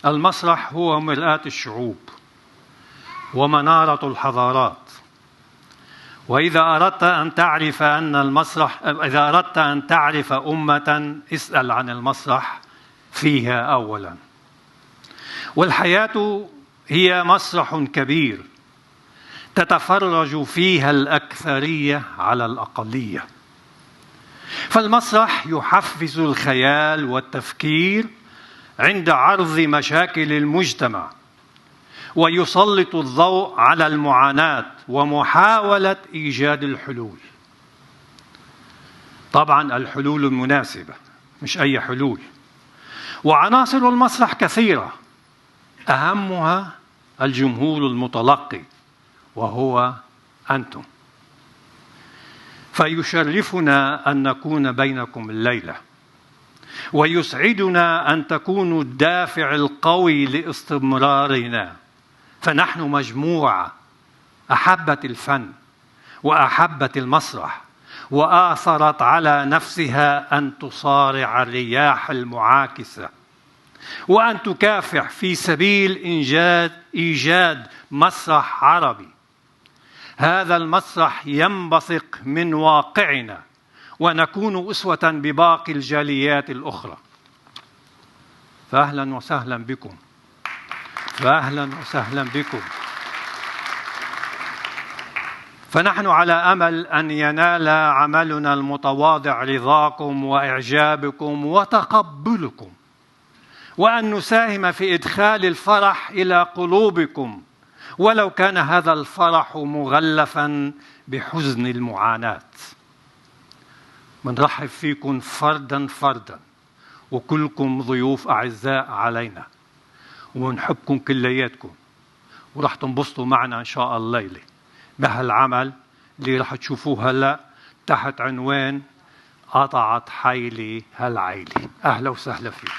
المسرح هو مرآة الشعوب ومنارة الحضارات. وإذا أردت أن تعرف إذا أردت أن تعرف أمة، اسأل عن المسرح فيها أولاً. والحياة هي مسرح كبير تتفرج فيها الأكثرية على الأقلية. فالمسرح يحفز الخيال والتفكير عند عرض مشاكل المجتمع، ويسلط الضوء على المعاناة ومحاولة إيجاد الحلول. طبعاً الحلول المناسبة، مش أي حلول. وعناصر المسرح كثيرة، أهمها الجمهور المتلقي وهو أنتم. فيشرفنا أن نكون بينكم الليلة، ويسعدنا أن تكونوا الدافع القوي لاستمرارنا. فنحن مجموعة أحبت الفن وأحبت المسرح، وآثرت على نفسها أن تصارع الرياح المعاكسة وأن تكافح في سبيل إيجاد مسرح عربي. هذا المسرح ينبثق من واقعنا، ونكون أسوة بباقي الجاليات الأخرى. فأهلا وسهلا بكم، فأهلا وسهلا بكم. فنحن على أمل أن ينال عملنا المتواضع رضاكم وإعجابكم وتقبلكم، وأن نساهم في إدخال الفرح إلى قلوبكم، ولو كان هذا الفرح مغلفاً بحزن المعاناة. منرحب فيكم فرداً فرداً، وكلكم ضيوف أعزاء علينا، ونحبكم كلياتكم، ورح تنبسطوا معنا إن شاء الله الليلة بهالعمل اللي رح تشوفوه هلأ تحت عنوان قطعت حيلي هالعيلة. أهلا وسهلا فيكم.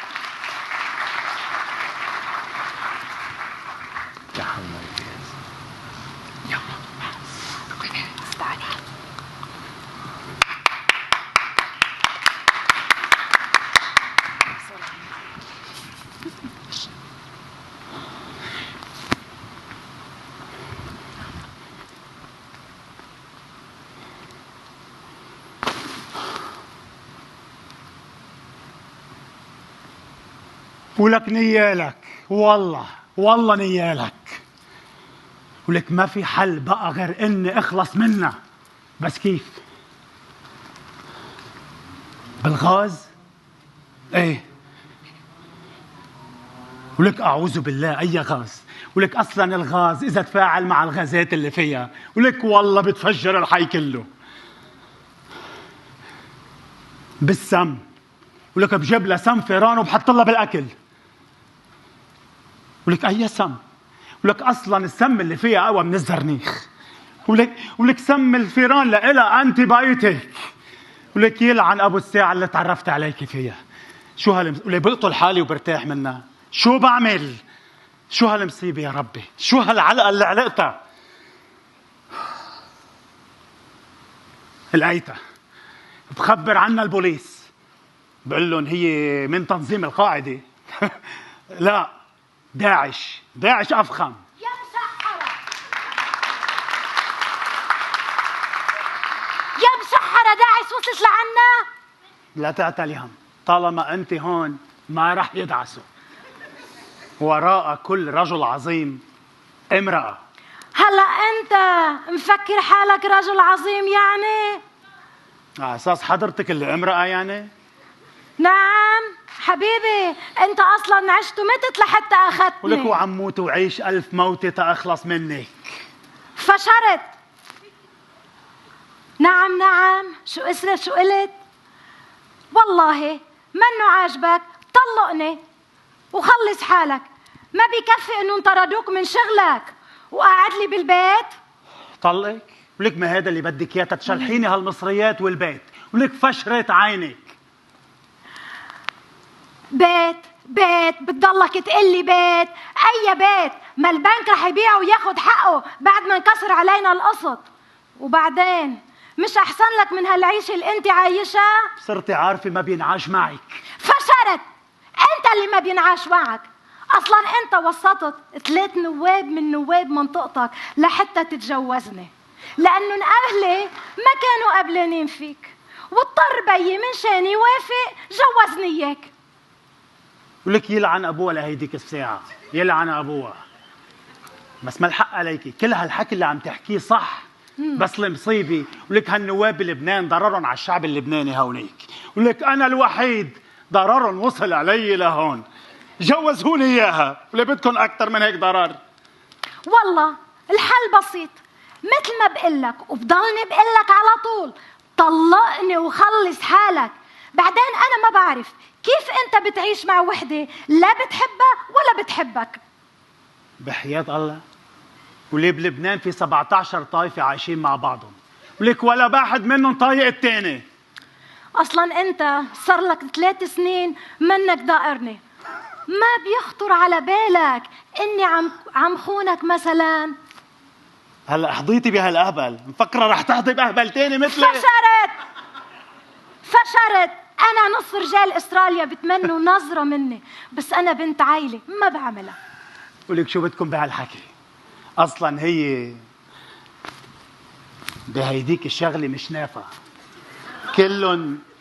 ولك نيالك، والله نيالك. ولك ما في حل بقى غير اني اخلص منها. بس كيف؟ بالغاز؟ ايه. ولك اعوذ بالله، اي غاز؟ ولك اصلا الغاز اذا تفاعل مع الغازات اللي فيها ولك والله بتفجر الحي كله. بالسم، ولك بجيب لها سم فيران وبحط لها بالاكل. ولك اي سم؟ ولك اصلا السم اللي فيها اقوى من الزرنيخ. ولك سم الفيران لها انتي بايوتيك. ولك يلعن ابو الساعه اللي تعرفت عليك فيها. شو ولك بقتل حالي وبرتاح منها. شو بعمل؟ شو هالمصيبه يا ربي؟ شو هالعلقه اللي علقتها؟ لقيتها بخبر عنها البوليس، بقول لهم هي من تنظيم القاعده. لا، داعش أفخم. يا مسحرة، يا مسحرة، داعش وصلت لعنا. لا تعتلي هم، طالما أنت هون ما رح يدعسوا. وراء كل رجل عظيم امرأة. هلا أنت مفكر حالك رجل عظيم يعني؟ على أساس حضرتك اللي امرأة يعني؟ نعم حبيبي، أنت أصلاً عشت ومتت لحتى أخذتني. ولك وعموت وعيش 1000 موتة تأخلص منك. فشرت. نعم، شو قلت؟ والله منو عاجبك طلقني وخلص حالك. ما بيكفي إنه انطردوك من شغلك وقعد لي بالبيت؟ طلقك؟ ولك ما هذا اللي بدك إياه تشلحيني هالمصريات والبيت. ولك فشرت عينك. بيت بتضلك تقلي بيت؟ اي بيت؟ ما البنك رح يبيعه وياخد حقه بعد ما انكسر علينا القسط. وبعدين مش احسن لك من هالعيشه اللي انت عايشها؟ صرتي عارفه ما بينعاش معك. فشرت. انت اللي ما بينعاش معك. أصلا أنت وسطت 3 نواب من نواب منطقتك لحتى تتجوزني، لأنه أهلي ما كانوا قبلانين فيك، واضطر بيي من شان يوافق جوزني إياك. ولك يلعن أبوها لهيديك الساعة، يلعن أبوها. بس ما الحق عليكي، كل هالحكي اللي عم تحكيه صح، بس المصيبة ولك هالنواب بلبنان ضررهم على الشعب اللبناني هونيك، ولك أنا الوحيد ضررهم وصل علي لهون. جوزوني إياها، ولا بدكم أكتر من هيك ضرر؟ والله الحل بسيط، مثل ما بقلك وبضلني بقلك على طول، طلقني وخلص حالك. بعدين أنا ما بعرف كيف أنت بتعيش مع وحدة لا بتحبها ولا بتحبك. بحياة الله، وليه بلبنان في 17 طائفة عايشين مع بعضهم، ولك ولا واحد منهم طايق التاني. أصلا أنت صار لك 3 سنين منك ضائرني، ما بيخطر على بالك إني عم خونك مثلا؟ هلا حضيتي بهالأهبل، مفكرة رح تحضي بأهبل تاني مثلي؟ فشرت. أنا نص رجال أستراليا بتمنوا نظرة مني، بس أنا بنت عائلة ما بعملها. ولك شو بدكم بهالحكي؟ أصلا هي بهيديك الشغلة مش نافعة،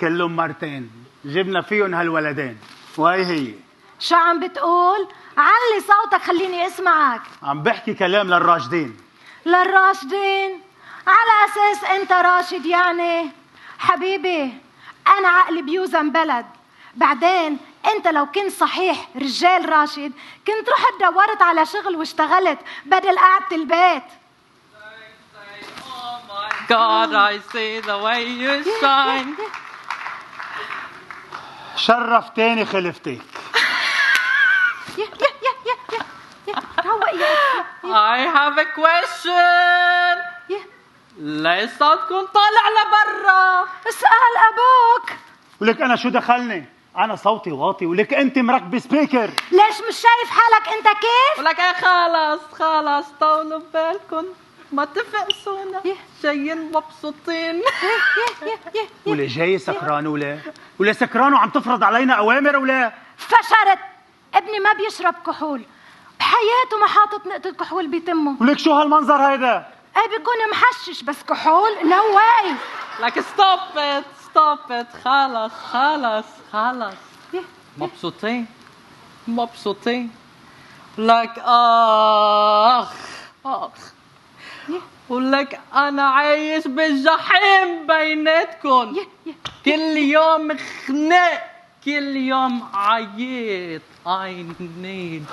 كلهم مرتين جبنا فيهم هالولدين، وهي هي. شو عم بتقول؟ علي صوتك خليني اسمعك. عم بحكي كلام للراشدين. للراشدين؟ على أساس أنت راشد يعني؟ حبيبي أنا عقلي بيوزن بلد. بعدين أنت لو كنت صحيح رجال راشد كنت رحت دورت على شغل واشتغلت بدل قعدة البيت. Oh my God, I see the way you shine. شرفتيني خلفتك. I have a question. ليش صوتكم طالع لبرا؟ اسأل أبوك. ولك أنا شو دخلني؟ أنا صوتي واطي، ولك أنت مركبة سبيكر. ليش مش شايف حالك أنت كيف؟ ولك إيه خلص طولوا بالكم، ما تفقسونا، جايين مبسوطين. ولا جاي سكران ولا سكران وعم تفرض علينا أوامر ولا؟ فشرت. ابني ما بيشرب كحول، بحياته ما حاطط نقطة كحول بتمه. ولك شو هالمنظر هيدا؟ ايه بيكون محشش بس كحول نو واي. لك ستوب ات خلص. مبسوطين. لك آخ ولك أنا عايش بالجحيم بيناتكم. كل يوم خناق، كل يوم عيط. I need.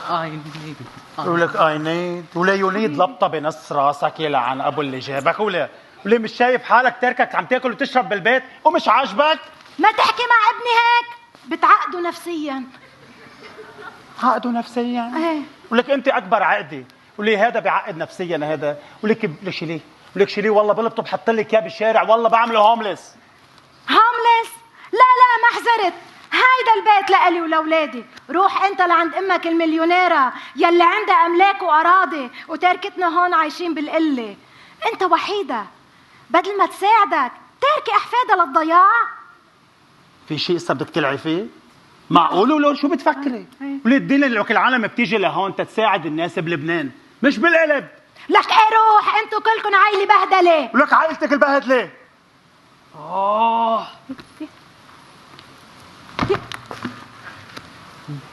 ولك I need ولا you need لبطة بنص راسك يلعن أبو اللي جابك. ولا مش شايف حالك تركك عم تاكل وتشرب بالبيت ومش عاجبك؟ ما تحكي مع ابني هيك، بتعقده نفسيا. عقده نفسيا؟ ايه. ولك أنت أكبر عقدي، ولي هذا بيعقد نفسيا هذا. ولك شيليه والله بلبطه بحط لك اياه بالشارع، والله بعمله هوملس. لا ما حزرت، هيدا البيت لإلي ولولادي. روح انت لعند امك المليونيرة يلي عندها املاك واراضي وتركتنا هون عايشين بالقلة. انت وحيدة، بدل ما تساعدك تركي احفادها للضياع. في شيء هسه بدك تلعي فيه؟ معقول ولا شو بتفكري؟ ولي الدين اللي كل العالم بتيجي لهون تتساعد الناس بلبنان مش بالقلب. لك ايه روح، انتو كلكن عايلة بهدلة. ولك عائلتك البهدلة.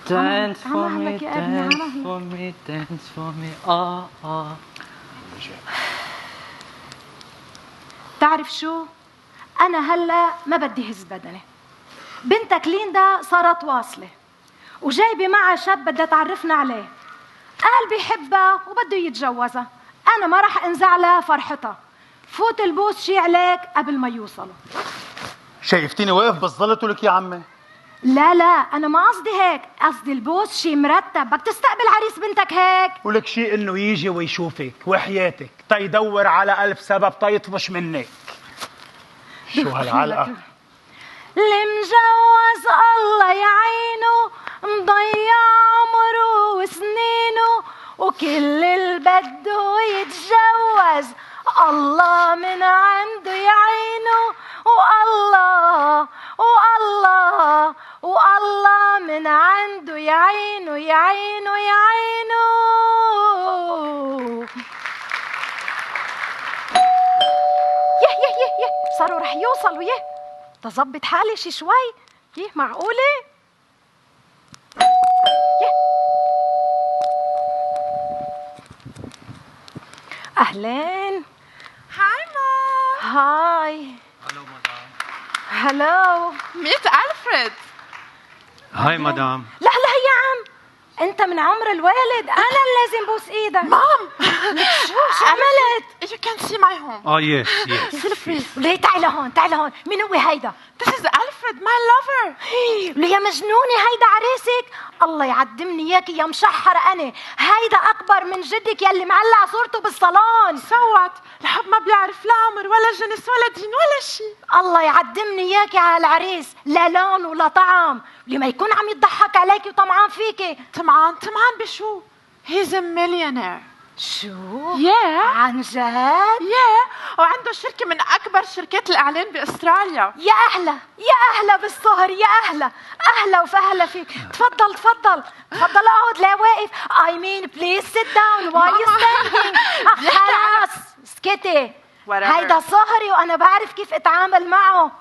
Dance for me. تعرف شو؟ أنا هلا ما بدي هز بدني. بنتك ليندا صارت واصلة وجايبة معها شاب بدها تعرفنا عليه، قال بيحبها وبده يتجوزها. أنا ما رح انزعلها فرحتها. فوت البوس شي عليك قبل ما يوصلوا. شايفتيني واقف بالظلط ولك يا عمي؟ لا أنا ما قصدي هيك، قصدي البوس شي مرتب. بدك تستقبل عريس بنتك هيك؟ ولك شي إنه يجي ويشوفك وحياتك تيدور على 1000 سبب تيطفش منك. شو هالعلقة؟ المجوز الله يعينه مضيع عمره وسنينه، وكل اللي بده يتجوز الله من عنده يعينه. والله من عنده يعينه. صاروا رح يوصلوا تظبط حالي شوي. معقولة؟ أهلين. هاي مام. هاي. هلو مدام. هلو. ميت ألفريد. هاي مدام. لا يا عم، انت من عمر الوالد، انا اللي لازم بوس ايدك. مام. شو عملت؟ You can see my home. يس. ليه تعي لهون. مين هو هيدا؟ This is Alfred, my lover. ليه يا مجنونة، هيدا عريسك؟ الله يعدمني اياكي يا مشحرة. انا هيدا اكبر من جدك يلي معلق صورته بالصالون. صوت الحب ما بيعرف لا عمر ولا جنس ولا دين ولا شيء. الله يعدمني اياكي على العريس، لا لون ولا طعم، لما يكون عم يضحك عليكي وطمعان فيكي. طمعان بشو؟ He's a millionaire. شو؟ عن جد؟ وعنده شركة من أكبر شركات الإعلان بأستراليا. يا أهلا بالصهر، يا أهلا وسهلا فيك. تفضل اقعد. لا واقف. I mean please sit down. Why you standing؟ خلاص اسكتي. هيدا صهري وأنا بعرف كيف أتعامل معه.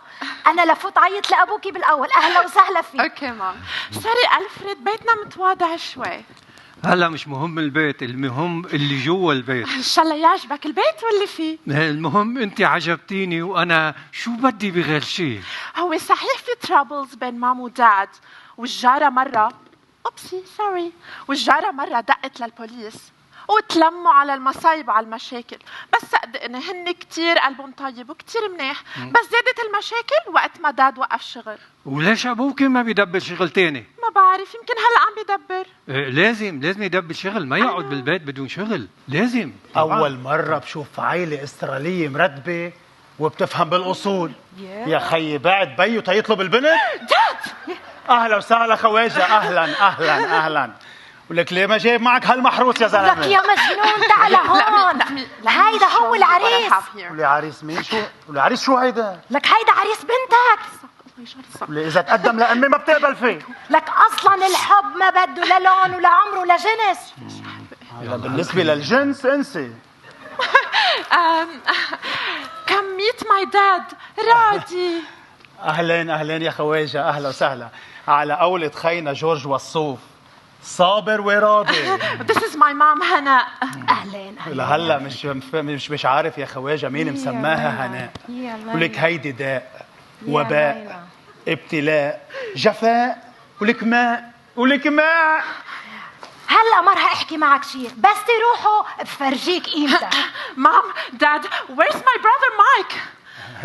أنا لفوت عيط لأبوكي بالأول. أهلا وسهلا فيك. أوكي مام. سوري ألفريد، بيتنا متواضع شوي. هلا مش مهم البيت، المهم اللي جوا البيت. إن شاء الله يعجبك البيت واللي فيه. المهم انت عجبتيني، وانا شو بدي بغير شيء. هو صحيح في ترابلز بين مام وداد، والجارة مرة دقت للبوليس وتلموا على المصايب وعلى المشاكل، بس صدقني هن كتير قلبهم طيب وكتير منيح. بس زادت المشاكل وقت ما داد وقف شغل. وليش ابوك ما بيدبر شغل تاني؟ ما بعرف، يمكن هلا عم بيدبر. لازم يدبر شغل، ما يقعد بالبيت بدون شغل. لازم. أول مرة بشوف عائلة استرالية مرتبة وبتفهم بالأصول. يا خيي بعد بيو تيطلب البنت. داد أهلا وسهلا خواجة. أهلا. ولك ليه ما جايب معك هالمحروس يا زلمة؟ لك يا مجنون تعال هون. هيدا هو العريس. ولي عريس مين؟ ولي عريس شو هيدا؟ لك هيدا عريس بنتك. ولي إذا تقدم لأمي ما بتقبل فيه. لك أصلا الحب ما بده لا لون ولا عمر ولا جنس. هلا بالنسبة للجنس انسي. come meet my dad رادي. أهلين يا خواجة. أهلا وسهلا. على قولة خينا جورج وصوف، صابر وراضي. This is my mom هناء. أهلين. لهلا مش عارف يا خواجة مين مسماها هناء. ولك هيدي داء، وباء، ابتلاء، جفاء، ولك ماء. هلا ما رح احكي معك شيء، بس تروحوا بفرجيك قيمتك. مام داد where's my brother Mike؟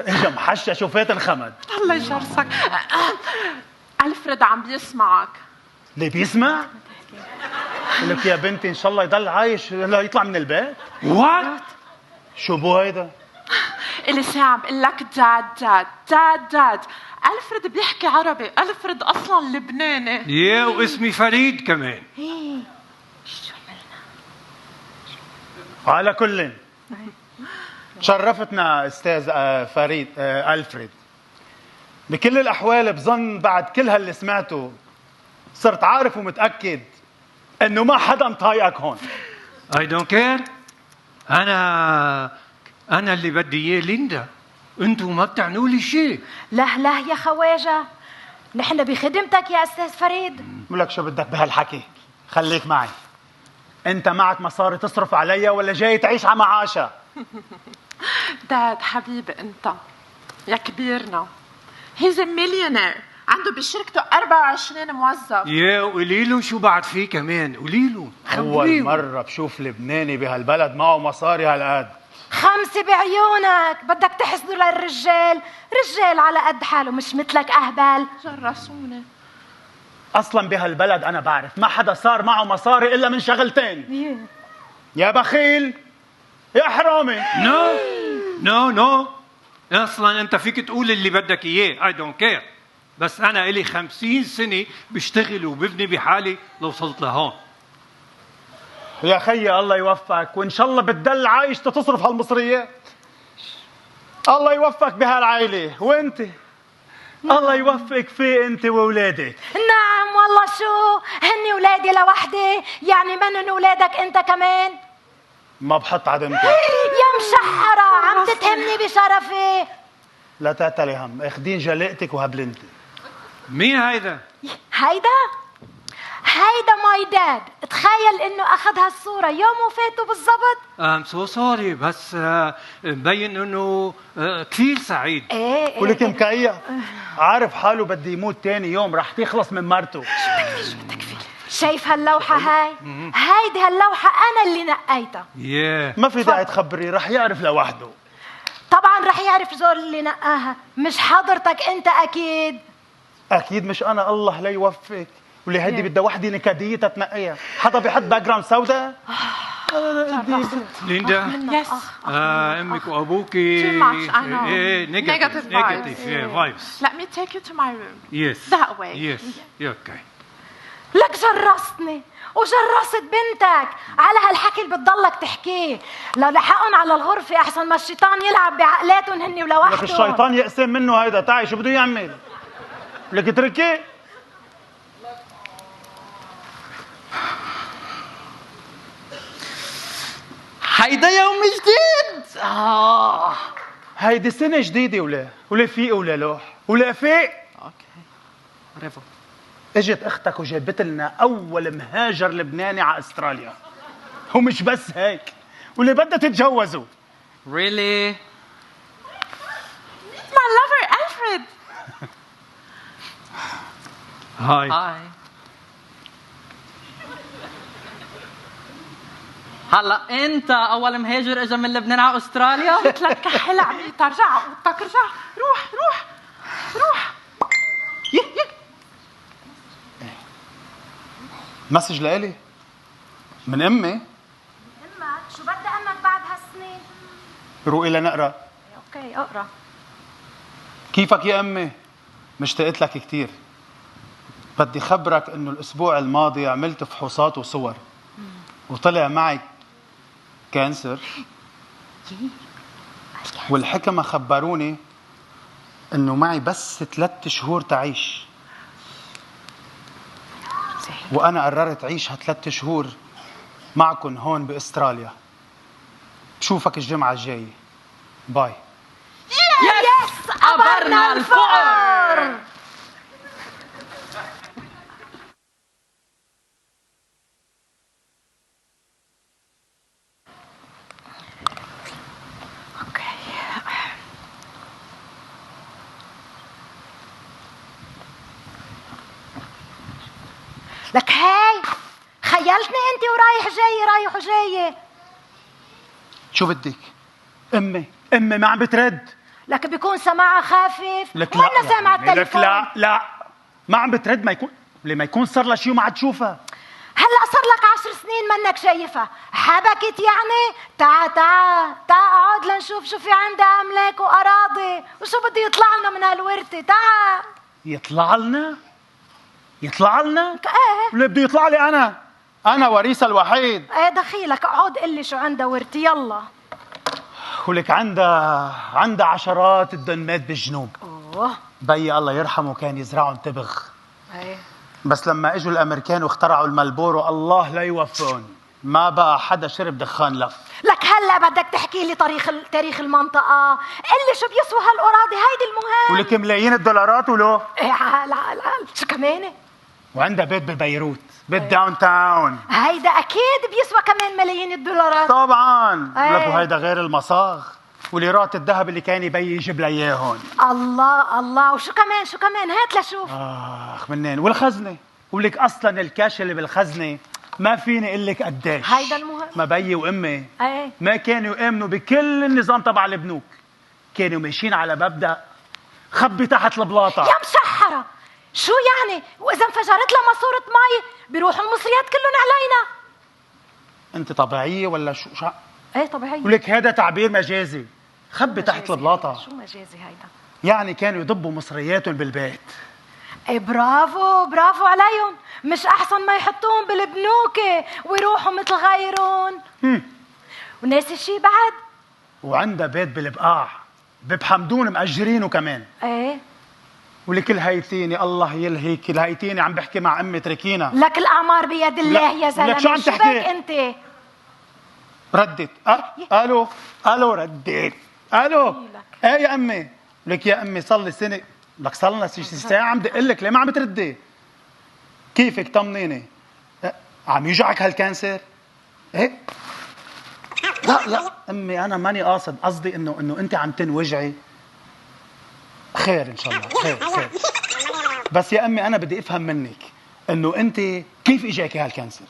اجا محشش وفات انخمد. الله يشرسك. ألفريد عم بيسمعك. ليه بيسمع؟ لك يا بنتي ان شاء الله يضل عايش لا يطلع من البيت. وات؟ شو بو هيدا؟ اللي ساعة بقول لك داد ألفريد بيحكي عربي. ألفريد أصلا لبناني. واسمي فريد كمان. شو عملنا؟ على كل شرفتنا استاذ فريد. ألفريد بكل الأحوال بظن بعد كل هاللي سمعته صرت عارف ومتأكد إنه ما حدا مطايقك هون. I don't care. أنا اللي بدي إياه ليندا. أنتوا ما بتعنوا لي شيء. لا يا خواجة، نحن بخدمتك يا أستاذ فريد. بقول شو بدك بهالحكي؟ خليك معي. أنت معك مصاري تصرف عليا ولا جاي تعيش على معاشة؟ داد حبيبي أنت يا كبيرنا. He's a millionaire. عنده بشركته 24 موظف. قولي له شو بعد فيه كمان. قولي له. أول مرة بشوف لبناني بهالبلد معه مصاري هالقد. 5 بعيونك. بدك تحسدوا للرجال، رجال على قد حاله مش مثلك أهبل. جرسوني. أصلا بهالبلد أنا بعرف ما حدا صار معه مصاري إلا من شغلتين. يا بخيل يا حرامي. نو اصلا انت فيك تقول اللي بدك اياه. I don't care. بس انا الي 50 سنة بشتغل وببني بحالي لوصلت لهون. يا خيي الله يوفقك، وان شاء الله بتضل عايش تصرف هالمصريات. الله يوفقك بهالعائلة. وانت الله يوفقك في انت واولادك. نعم والله شو هني ولادي لوحدي، يعني منن ولادك انت كمان. ما بحط عدمتك. يا مشحرة عم تتهمني بشرفي. لا تعتلي هم، اخدين جلقتك وهبلنتي. مين هيدا؟ هيدا ماي داد. تخيل انه اخذ هالصورة يوم وفاته بالضبط. ام سو سوري، بس مبين انه كثير سعيد. ايه ولك مكيف، عارف حاله بده يموت تاني يوم، رح تخلص من مرته. شو بدك فيه؟ شايف هاللوحة هاي؟ هيدي هاللوحة انا اللي نقيتها. ما في داعي تخبري، رح يعرف لوحده. طبعا رح يعرف زول اللي نقاها، مش حضرتك انت اكيد. اكيد مش انا، الله لا يوفقك. واللي هيدي بدها وحده نكديه تتنقيها، حدا بيحط باك جراوند سوداء. ليندا، يس امك وابوكي Too much, I know. نيجاتيف Negative فايبس. Let me take you to my room. يس That way. يس اوكي. لك جرستني وجرست بنتك على هالحكي اللي بتضلك تحكيه. لو لحقهم على الغرفة أحسن ما الشيطان يلعب بعقلاتهم هن ولوحدهم. لك الشيطان يقسم منه هيدا. تعي شو بده يعمل؟ لك اتركي. هيدا يوم جديد. هيدي سنة جديدة ولا فيق ولا لوح ولا فيق. اوكي برافو. اجت اختك وجابت لنا اول مهاجر لبناني على استراليا، ومش بس هيك، واللي بدها تتجوزوا. Really? My lover Alfred. هاي. هاي. هلا انت اول مهاجر اجى من لبنان على استراليا؟ قلت لك كحل عميتة، رجع اوضتك، رجع. روح. مسج لإلي من امي. امك شو بدها امك بعد هالسنين؟ روقي لنقرا. اوكي اقرا. كيفك يا امي؟ مشتقت لك كثير. بدي خبرك انه الاسبوع الماضي عملت فحوصات وصور وطلع معي كانسر، والحكمة خبروني انه معي بس 3 شهور تعيش، وانا قررت اعيشها 3 شهور معكم هون باستراليا. بشوفك الجمعة الجاية. باي. يس قبرنا الفقر. لك هاي خيلتني انت رايح وجاي. شو بدك؟ امي ما عم بترد. لك بيكون سماعها خافف لك وانا سامعة التليفون. لك لا ما عم بترد. ما يكون صار لها شيء وما عاد تشوفها. هلا صار لك 10 سنين منك شايفها. حبكت يعني؟ تعا اقعد لنشوف شو في عندها املاك واراضي وشو بده يطلع لنا من هالورثه. تعا. يطلع لنا؟ ايه ولا بده يطلع لي انا وريثها الوحيد. ايه دخيلك اقعد قل لي شو عندها ورثه. يلا. ولك عندها عشرات الدنمات بالجنوب. اوه بي الله يرحمه كان يزرعهم تبغ، ايه بس لما اجوا الامريكان واخترعوا المالبورو الله لا يوفقهم، ما بقى حدا شرب دخان لف. لك هلا بدك تحكي لي تاريخ المنطقه. قل لي شو بيسوى هالاراضي. هيدي المهم. ولك ملايين الدولارات ولو. ايه عال شو كمان؟ وعندها بيت ببيروت، بيت داون تاون. هيدا اكيد بيسوى كمان ملايين الدولارات. طبعا. أيه. لك وهيدا غير المصاغ وليرات الذهب اللي كان يبي يجيب لي اياهم. الله وشو كمان هات لشوف. منين؟ والخزنه. ولك اصلا الكاش اللي بالخزنه ما فيني اقول لك قديش. هيدا المهم. ما بيي وامي ايه ما كانوا يؤمنوا بكل النظام تبع البنوك، كانوا ماشيين على مبدأ خبي تحت البلاطه. يا مشحره شو يعني؟ واذا انفجرت لها ماسوره مي بيروحوا المصريات كلهم علينا. انت طبيعيه ولا شو؟ ايه طبيعي. ولك هذا تعبير مجازي. خبي تحت البلاطه. شو مجازي هيدا؟ يعني كانوا يضبوا مصرياتهم بالبيت. ايه برافو عليهم. مش احسن ما يحطوهم بالبنوك ويروحوا مثل غيرهم؟ وناس الشي بعد. وعندها بيت بالبقاع بحمدون مأجرينه كمان. ايه ولك الهيتيني الله يلهيك، الهيتيني عم بحكي مع امي تركينا. لك الاعمار بيد الله يا زلمه. لك شو عم تحكي؟ بك انت؟ ردت. الو ردت. الو. ايه يا امي؟ لك يا امي صار لي سنه، لك صار لنا ساعه عم دق لك، ليه ما عم بتردي؟ كيفك طمنيني؟ عم يوجعك هالكانسر؟ ايه؟ لا امي انا ماني قاصد، قصدي انه انت عم تنوجعي. خير ان شاء الله، خير. بس يا امي انا بدي افهم منك انه انت كيف اجاكي هالكانسر؟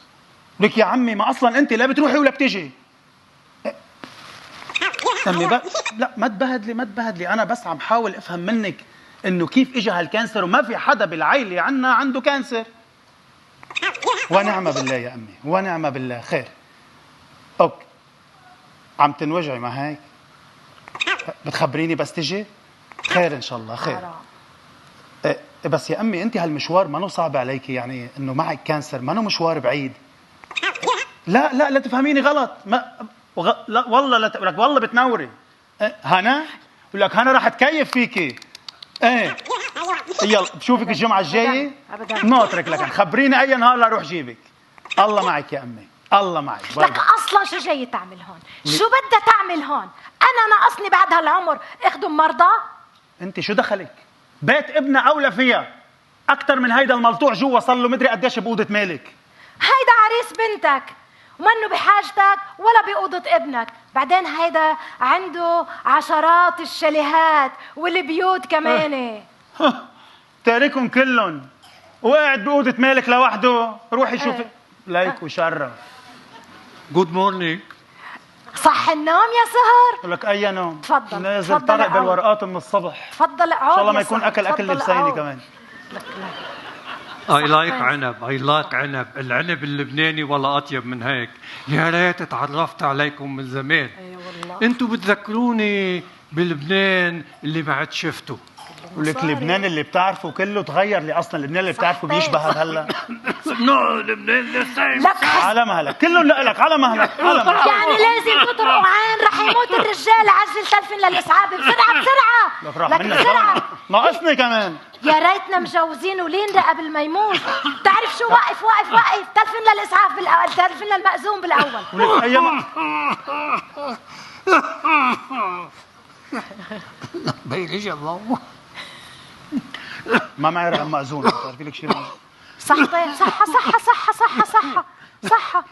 لك يا عمي ما اصلا انت لا بتروحي ولا بتجي. امي لا ما تبهدلي، انا بس عم حاول افهم منك انه كيف اجى هالكانسر، وما في حدا بالعائله عنا عنده كانسر. ونعم بالله يا امي، ونعم بالله. خير اوكي، عم تنوجعي ما هيك؟ بتخبريني بس تجي؟ خير ان شاء الله، خير. بس يا امي انت هالمشوار ما صعب عليكي؟ يعني انه معك كانسر ما مشوار بعيد. لا تفهميني غلط. لا والله لك والله بتنوري. هنا بقول لك هنا راح تكيف فيكي. ايه يلا بشوفك الجمعه الجايه. ناطرك لك، خبريني اي نهار لاروح جيبك. الله معك يا امي، الله معك. لك اصلا شو جاي تعمل هون؟ شو بدها تعمل هون؟ انا ناقصني بعد هالعمر اخدم مرضى؟ انت شو دخلك؟ بيت ابنها اولى فيها اكثر من هيدا الملطوع جوا، صار له مدري قديش بأوضة مالك. هيدا عريس بنتك ومنه بحاجتك ولا بأوضة ابنك. بعدين هيدا عنده عشرات الشاليهات والبيوت كمان. تاركهم كلهم وقاعد بأوضة مالك لوحده. روحي شوفي ليك وشرف. جود مورنينج. صح النوم يا سهر؟ بقول لك اي نوم. تفضل نازل طرق بالورقات من الصبح. تفضل اقعد. ان شاء الله ما يكون اكل لساني كمان. اي لايك عنب. العنب اللبناني ولا اطيب من هيك. يا ريت تعرفت عليكم من زمان. اي والله. انتوا بتذكروني بلبنان اللي ما عاد شفته. ولك لبنان اللي بتعرفه كله تغير لي اصلا. لبنان اللي بتعرفه بيشبه هلا. نو لبنان لسه على مهلك كلهم لك على مهلك. يعني لازم تطرقوا عين رح يموت الرجال. عجل تلفن للاسعاف بسرعه. لك بسرعه ناقصني كمان. يا ريتنا مجوزين وليندا قبل ما يموت. بتعرف شو؟ وقف تلفن للاسعاف بالاول، تلفن للمأذون بالاول. ولك ايام بيجي الله ما معي رقم مأذون. بتعرفي لك شيء؟ صحة.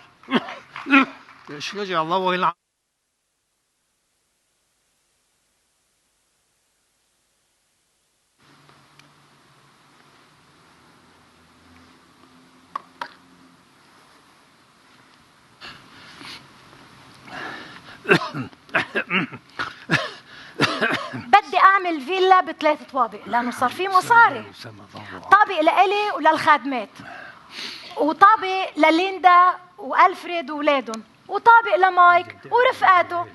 ايش يجي الله ويلعن. بدي اعمل فيلا ب3 طوابق لانه صار في مصاري. طابق لإلي وللخادمات، وطابق لليندا والفريد واولادهم، وطابق لمايك ورفقاته.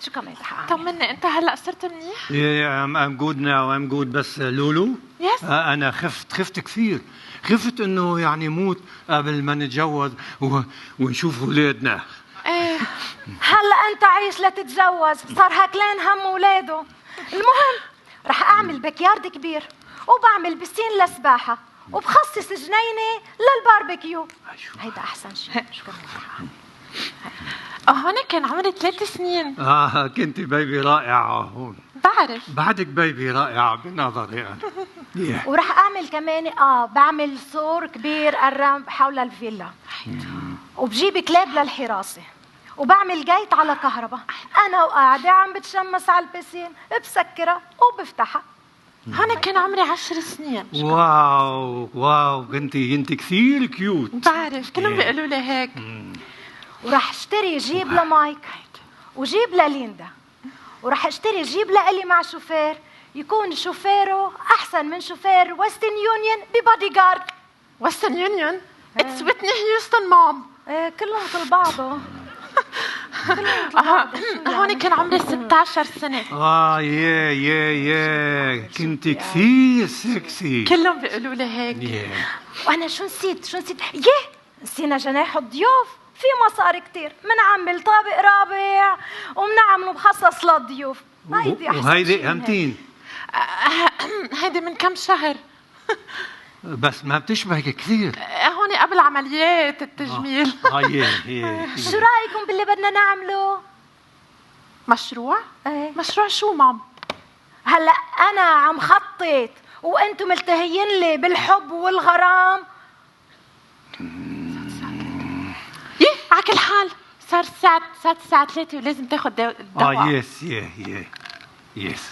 شو كمان بدي اعمل؟ طمني انت هلا صرت منيح؟ I'm good now. I'm good. بس لولو انا خفت كثير. خفت انه يعني موت قبل ما نتجوز ونشوف اولادنا. ايه هلا انت عايش لتتجوز، صار هكلان هم اولاده. المهم رح اعمل باكيارد كبير، وبعمل بسين للسباحه، وبخصص جنينه للباربيكيو. هيدا احسن شيء. شو كمان؟ هون كان عمري 3 سنين. كنت بيبي رائعه هون. بعرف بعدك بيبي رائعه بنظري انا. ورح اعمل كمان بعمل سور كبير قرم حول الفيلا، وبجيب كلاب للحراسه، وبعمل جيت على كهرباء. انا وقاعده عم بتشمس على البسين، بسكرها وبفتحها. هون كان عمري 10 سنين. واو كنت كثير كيوت. بعرف كلهم بيقولوا لي هيك. ورح اشتري جيب لمايك وجيب لليندا، ورح اشتري جيب لإلي مع شوفير يكون شوفيره احسن من شوفير ويستن يونيون ببادي جارد. ويستن يونيون؟ اتس ويتني هيوستن مام. كلهم مثل بعضه. هون كان عمري 16 سنة. يا كنت كثير سكسي. كلهم بيقولوا لي هيك. وانا شو نسيت نسينا جناح الضيوف. في مصاري كتير، منعمل طابق رابع ومنعمله مخصص للضيوف. هيدي احسن. وهيدي همتين. هيدي من كم شهر. بس ما بتشبهك كثير. هون قبل عمليات التجميل. شو رايكم باللي بدنا نعمله؟ مشروع؟ ايه. مشروع شو مام؟ هلا انا عم خطط وانتم ملتهيين لي بالحب والغرام. على كل حال صار الساعة 3 ولازم تاخد دواء. يس.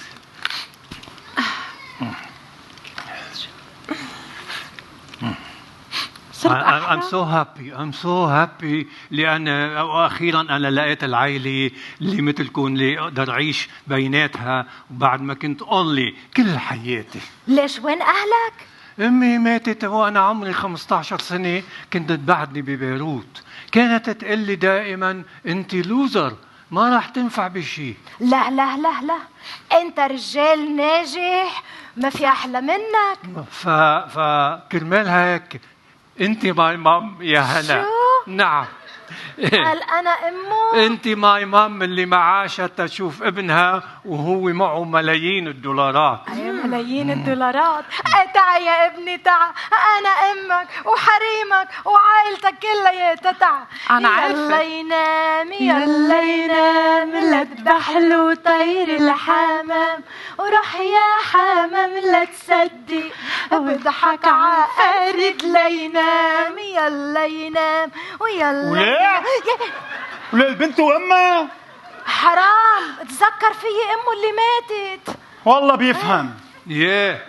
I'm so happy لأن أخيرا أنا لقيت العائلة اللي مثلكم اللي أقدر أعيش بيناتها بعد ما كنت كل حياتي. ليش وين أهلك؟ أمي ماتت وأنا عمري 15 سنة، كنت تبعدني ببيروت، كانت تقلي دائما أنت لوزر ما راح تنفع بشي. لا لا لا لا، أنت رجال ناجح ما في أحلى منك. فكرمال هيك أنت ماي مام يا هلا. شو؟ نعم. قال أنا أمه؟ أنت ماي مام اللي معاشها تشوف ابنها وهو معه ملايين الدولارات. ملايين الدولارات. تعا يا ابني تعا، أنا أمك وحريمك وعائلتك كلها تعا. أنا عارفة. يلا ينام يلا ينام لا تبحلو طير الحمام، وروح يا حمام لا تصدق بضحك عقارد لينام. يلا ينام ويلا ولا البنت وامها. حرام تذكر في امه اللي ماتت. والله بيفهم.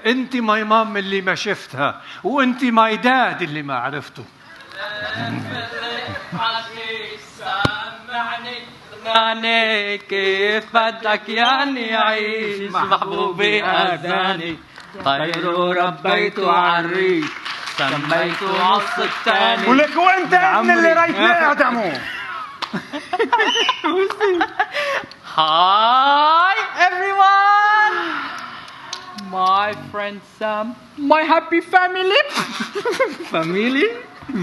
انت ماي مام اللي ما شفتها، وانت ماي داد اللي ما عرفته. سامعني كيف بدك يعني عيش محبوبي أذاني، طير ربيته عالريش سميته نص الثاني. ولك وانت ابن اللي رايت اعدمه. Hi everyone, my friend Sam, my happy family.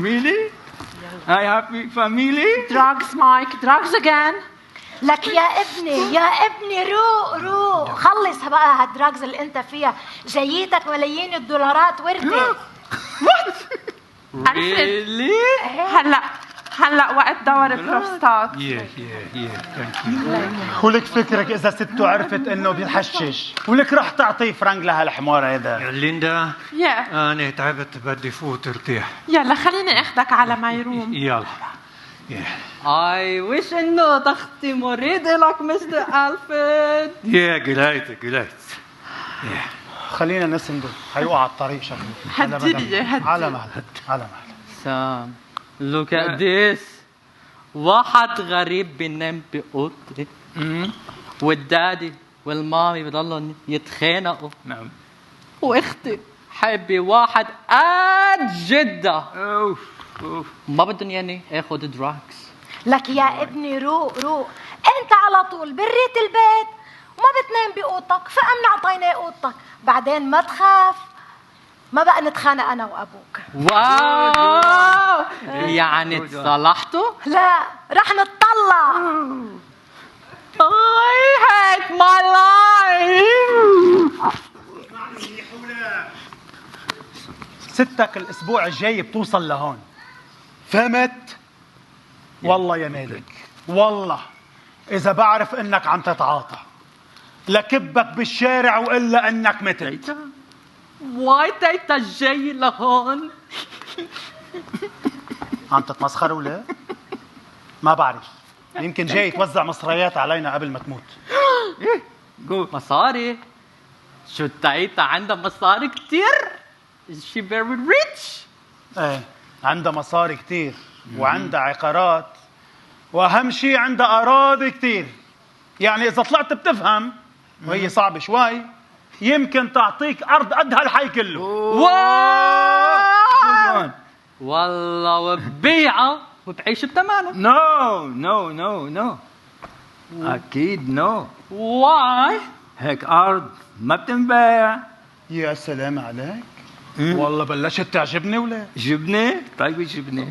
Really? I happy family. Drugs Mike, drugs again. لك يا ابني روق خلص بقى هالدراجز اللي انت فيها، جايتك ملايين الدولارات ورثة. Really? هلا وقت دور البروستات. Thank you. ولك فكرك اذا سته عرفت انه بيحشش ولك رح تعطيه فرنك لهالحمار هذا؟ ليندا يا أنا تعبت بدي فوت ارتاح. يلا خليني اخدك على ماي روم. يلا. I wish إنه تختي مريض لك مستر ألفريد. قليت. خلينا نسنده هيوقع على الطريق شكله. هديني على مهلك. سام look at this. واحد غريب بينام بأوضتي والدادي والمامي بضلوا يتخانقوا. نعم. واختي حبي واحد قد جدة أوف. ما بدهم يعني اخذ دراكس. لك يا ابني روق انت على طول بريت البيت وما بتنام بأوضتك، فأمنا عطينا أوضتك، بعدين ما تخاف ما بقى نتخانق أنا وأبوك. واو يعني تصالحتوا؟ لا رح نتطلع. I hate my life. ستك الاسبوع الجاي بتوصل لهون، فهمت؟ والله يا مالك والله اذا بعرف انك عم تتعاطى لكبك بالشارع والا انك متت. واي تيتا جاي لهون؟ عم تتمسخر ولا؟ ما بعرف، يمكن جاي توزع مصريات علينا قبل ما تموت. مصاري؟ شو تيتا عندها مصاري كتير؟ Is she very rich? ايه عندها مصاري كتير وعندها عقارات واهم شيء عندها اراضي كتير. يعني اذا طلعت بتفهم وهي صعبة شوي يمكن تعطيك ارض قد هالحي كله. واو والله وببيعها وبعيش بتمانها. نو اكيد نو. واي؟ هيك ارض ما بتنباع. يا سلام عليك. والله بلشت تعجبني ولا؟ جبنه؟ طيب جبنه.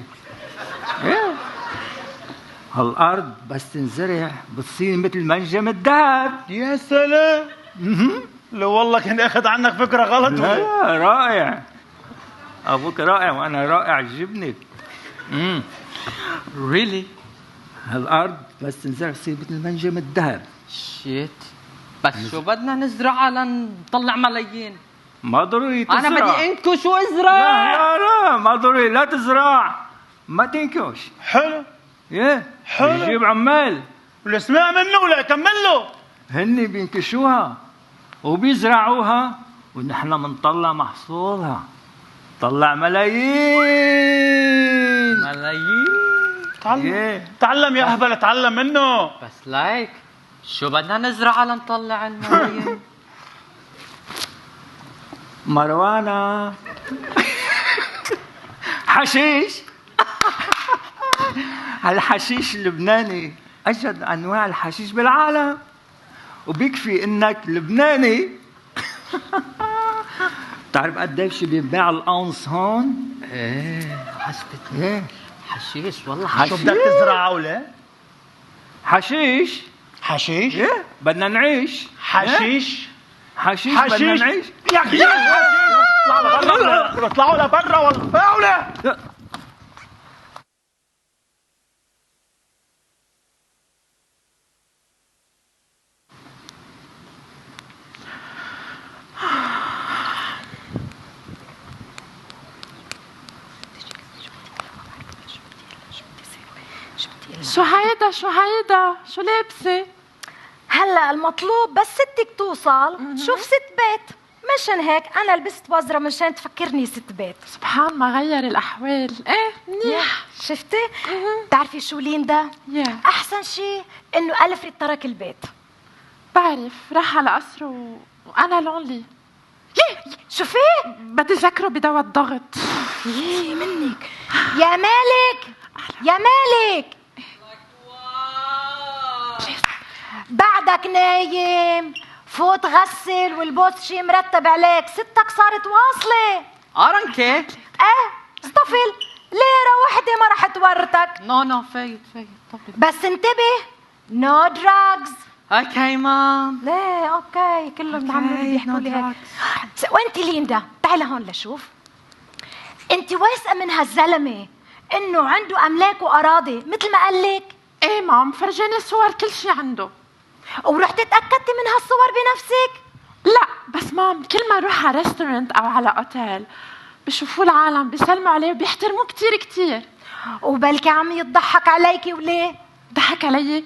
هالارض بس تنزرع بتصير مثل منجم الذهب. يا سلام. لو والله كنت اخذ عنك فكره غلط. لا رائع، ابوك رائع وانا رائع. جبنه. Really? هالارض بس تنزرع تصير مثل منجم الذهب. Shit. بس شو بدنا نزرعها لنطلع ملايين؟ ما ضروري تزرع. أنا بدي أنكش وأزرع. لا ما ضروري، لا تزرع، ما تنكش. حلو. حلو. بيجيب عمال. ولا اسمع منه ولا كمل له. هن بينكشوها وبيزرعوها ونحن بنطلع محصولها، طلع ملايين. تعلم يا أهبل، تعلم منه. بس لايك شو بدنا نزرع لنطلع الملايين؟ مروانة حشيش. الحشيش اللبناني أجد أنواع الحشيش بالعالم، وبيكفي إنك لبناني. تعرف قديش بينباع الأونس هون؟ حسبت حشيش والله. شو بدك تزرع ولا؟ حشيش. حشيش؟ بدنا نعيش. حشيش؟ حشيش بدنا نعيش. يا أخي اطلعوا لبرا والله. شو هيدا شو لابسه؟ هلا المطلوب بس ستك توصل تشوف ست بيت، مشان هيك انا لبست وزره مشان تفكرني ست بيت. سبحان ما غير الاحوال. ايه منيح. شفتي؟ بتعرفي شو ليندا؟ احسن شيء انه ألفريد ترك البيت. بعرف، راح على قصره وانا لونلي. شو في؟ بدي ذكره بدواء الضغط. منك يا مالك، يا مالك بعدك نايم؟ فوت غسل والبوت شي مرتب عليك، ستك صارت واصلة. أرنكي اصطفل، ليرة وحدة ما رح تورطك. نو فايت طبعا. بس انتبه، نو دراجز. اوكي مام. ليه اوكي كلهم عمالين بيحكوا لي هيك. وانت ليندا تعي لهون لشوف، انت واثقة من هالزلمة انه عنده املاك واراضي مثل ما قال لك؟ ايه مام، فرجاني صور كل شي عنده. ورحت تأكدتي من هالصور بنفسك؟ لا بس مام، كل ما نروح على ريستورانت او على اوتيل بشوفوا العالم بيسلموا عليه وبيحترموه كتير. وبلكي عم يضحك عليكي وليه؟ ضحك علي؟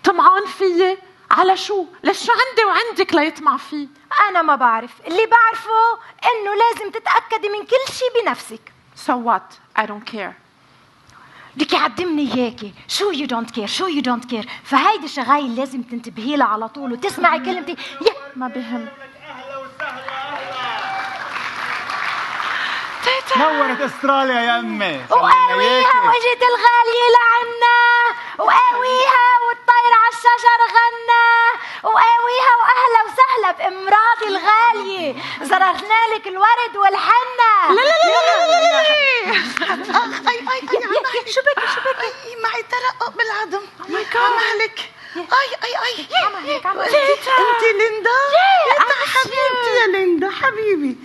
طمعان فيي؟ على شو؟ ليش شو عندي وعندك ليطمع فيه؟ أنا ما بعرف، اللي بعرفه إنه لازم تتأكدي من كل شي بنفسك. So what? I don't care. بدك يعدمني إياكي، شو you don't care، شو you don't care، فهيدي شغايل لازم تنتبهي لها على طول وتسمعي كلمتي. ما بهم. نورت استراليا يا امي. وقاويها وجت الغالية لعنا، وقاويها والطير على الشجر غنى، وقاويها واهلا وسهلا بامراضي الغالية، زرعنا لك الورد والحنة. اي شو بكي معي ترقق بالعظم. مالك؟ انت ليندا؟ حبيبتي يا ليندا حبيبي.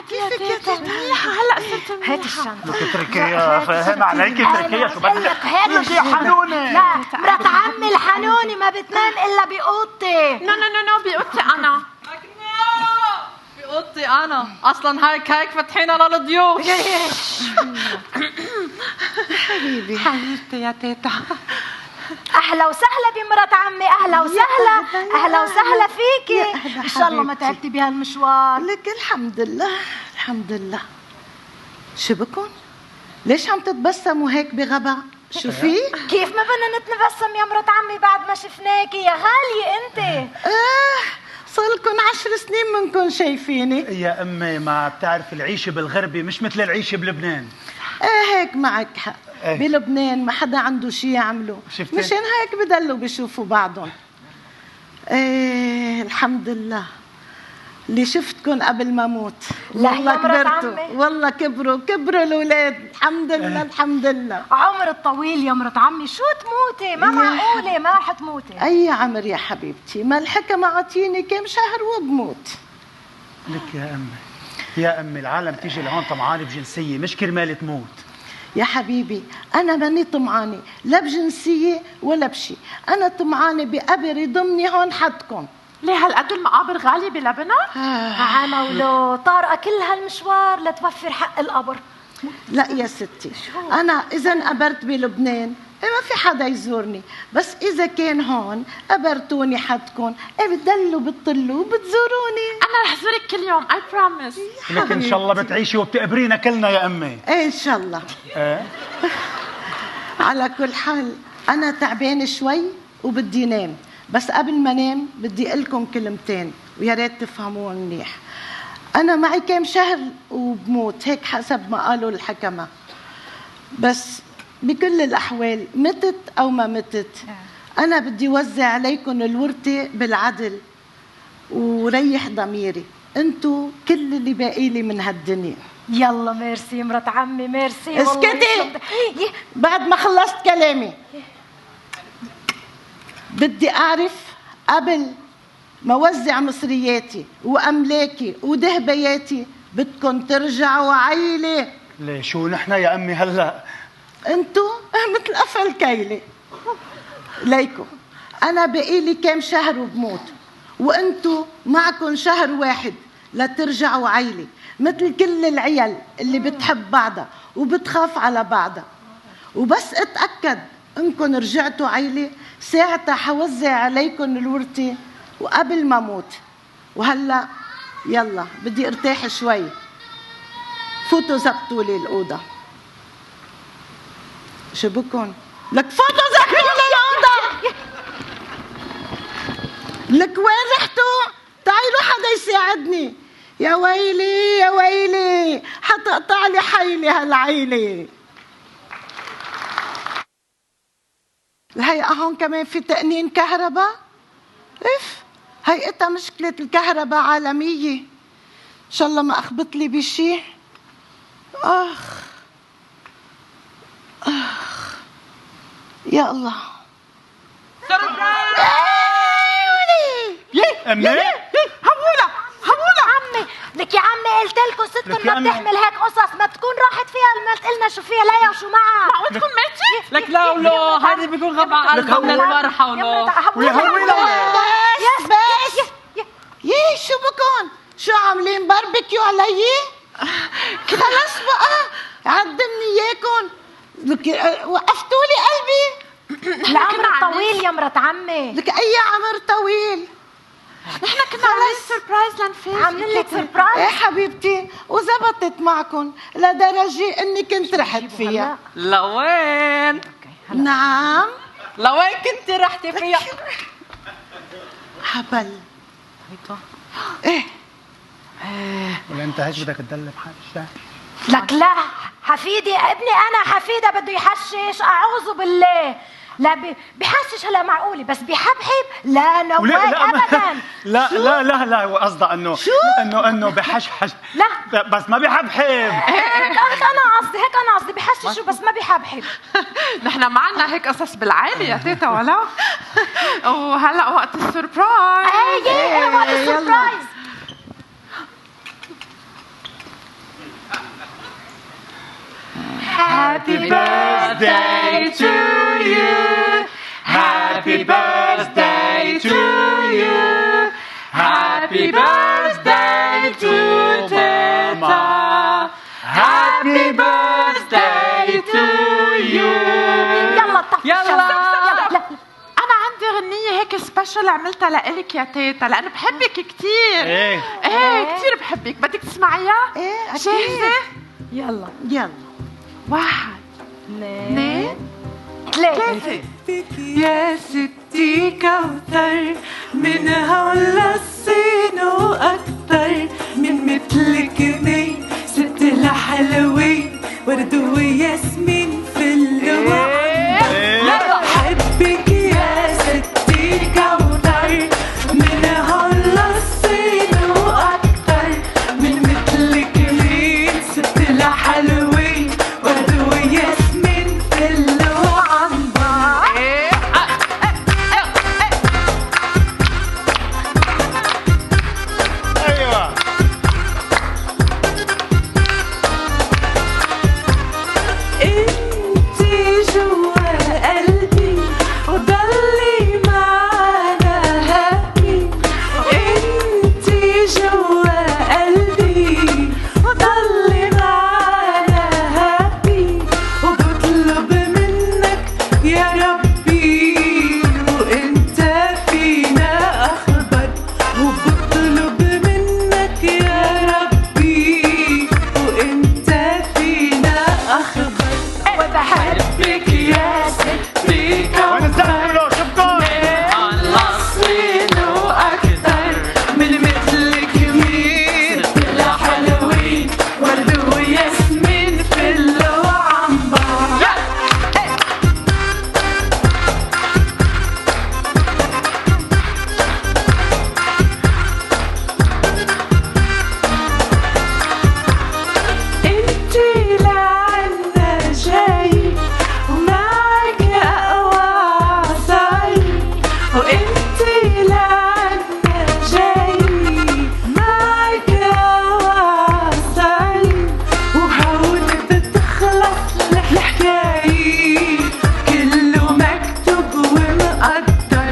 كيفك يا تيتا؟ هلا صرت منيحة. هات الشنطة. اتركيها، فهم عليكي اتركيها. شو بدك؟ هات يا حنونة. لا مرات عمي الحنونة ما بتنام الا بأوضتي. نو بأوضتي انا. بأوضتي انا، اصلا هيك فاتحينها للضيوف. حبيبتي يا تيتا. اهلا وسهلا بمرات عمي، اهلا وسهلا فيكي. ان شاء الله ما تعبتي بهالمشوار. لك الحمد لله. شو بكون؟ ليش عم تتبسموا هيك بغباء؟ شو في؟ كيف ما بدنا نتبسم يا مرات عمي بعد ما شفناكي يا غالية انت؟ صار لكم 10 سنين منكم شايفيني. يا امي ما بتعرف العيشة بالغربة مش مثل العيشة بلبنان. هيك معك حق. بلبنان ما حدا عنده شي يعمله، مشان هيك بدلوا بيشوفوا بعضهم. الحمد لله اللي شفتكم قبل ما موت. والله كبرتوا، والله كبروا الاولاد. الحمد لله. عمر الطويل يا مرات عمي، شو تموتي؟ ما معقولة ما رح تموتي. اي عمر يا حبيبتي، ما الحكم عطيني كم شهر وبموت. لك يا امي العالم تيجي لهون طمعانة بجنسية مش كرمال تموت. يا حبيبي أنا ماني طمعانة لا بجنسية ولا بشي، أنا طمعانة بقبر يضمني هون حدكم. ليه هالقد المقابر غالية بلبنان؟ عمولو طارقة كل هالمشوار لتوفر حق القبر. لا يا ستي، أنا إذا انقبرت بلبنان ما في حدا يزورني، بس إذا كان هون قبرتوني حدكم بتدلوا بتطلوا بتزوروني. أنا رح زورك كل يوم I promise. لك إن شاء الله بتعيشي وبتقبرينا كلنا يا أمي. إيه إن شاء الله. على كل حال أنا تعبانة شوي وبدي نام، بس قبل ما نام بدي أقول لكم كلمتين ويا ريت تفهموهم منيح. أنا معي كام شهر وبموت، هيك حسب ما قالوا الحكمة، بس بكل الأحوال متت أو ما متت أنا بدي وزع عليكم الورثة بالعدل وريح ضميري. أنتوا كل اللي باقي لي من هالدنيا. يلا ميرسي مرات عمي، ميرسي. اسكتي بعد ما خلصت كلامي. بدي أعرف قبل ما وزع مصرياتي وأملاكي ودهبياتي بدكم ترجعوا عيلة. ليه شو نحن يا أمي هلأ؟ انتو مثل قفل كيلة ليكم. أنا بقي لي كام شهر وبموت، وانتو معكم شهر واحد لترجعوا عيلة مثل كل العيال اللي بتحب بعضها وبتخاف على بعضها. وبس اتأكد انكم رجعتوا عيلة ساعتها حوزع عليكم الورثة وقبل ما موت. وهلا يلا بدي ارتاح شوي، فوتوا زبطوا لي الأوضة. شو بكون؟ لك فوتوا زبطوا لي الأوضة. لك وين رحتوا؟ تعالوا حدا يساعدني. يا ويلي يا ويلي حتقطع لي حيلي هالعيلة. الهيئة هون كمان في تقنين كهرباء. هيئتها مشكلة الكهرباء عالمية. إن شاء الله ما أخبط لي بشي. يا الله. يا أمي هبولة عمي. لك يا عمي قلت لكم ستكم ما بتحمل هيك قصص، ما تكون راحت فيها ما تقلنا شو فيها ليا وشو معها. معقول تكون ماتت؟ لك لا ولو هذه بيكون غبا قلبها من الفرحة ولو. ويا هويلة بس يي شو بكون؟ شو عاملين باربيكيو علي؟ خلص بقى عدمني اياكم. وقفتوا لي قلبي. العمر طويل يا مرات عمي. لك اي عمر طويل؟ نحن كنا عاملين سربرايز لنفاز. عاملين لك سربرايز؟ ايه حبيبتي، وزبطت معكم لدرجة اني كنت رحت فيها. لوين؟ نعم. لوين كنت رحتي فيها؟ حبل. ايه ولا انت هيك بدك تدلب حالك؟ لك لا حفيدي، ابني انا حفيده بده يحشش. اعوذ بالله. لا بحشش هلا معقوله، بس بحبحب لا نوال ابدا. لا هو قصده انه شو؟ انه بحشحش. لا بس ما بحبحب. هيك انا قصدي بحشش بس ما بحبحب. نحن ما عنا هيك قصص بالعائلة يا تيتا ولا. وهلا وقت السربرايز. ايه وقت السربرايز. Happy birthday to you. Happy birthday to you. Happy birthday to Teta. Happy birthday to you. يلا أنا عندي غنية هيك سبيشال عملتها لإلك يا تيتا لأنه بحبك كتير. ايه كتير بحبك. بدك تسمعيها؟ ايه اكيد. جاهزة؟ يلا 1 2 3. يا ستي كوثر منها ولا الصين وأكتر من مثلك مين ست الحلوين ورد وياسمين في اللواء. بحبك يا ستي كوثر منها ولا الصين وأكتر من مثلك مين ست الحلوين ورد وياسمين في اللواء عن بعض. ايوه إيه ستي كوثر وين الزلمة شبكون خلصين وأكتر من مثلك مين ست الحلوين ورد وياسمين فل وعنبر انتي لعنا جاي ومعك أقوى عصاي وانتي لعنا جاي معك أقوى عصاي وهون بتخلص الحكاية كله مكتوب ومقدر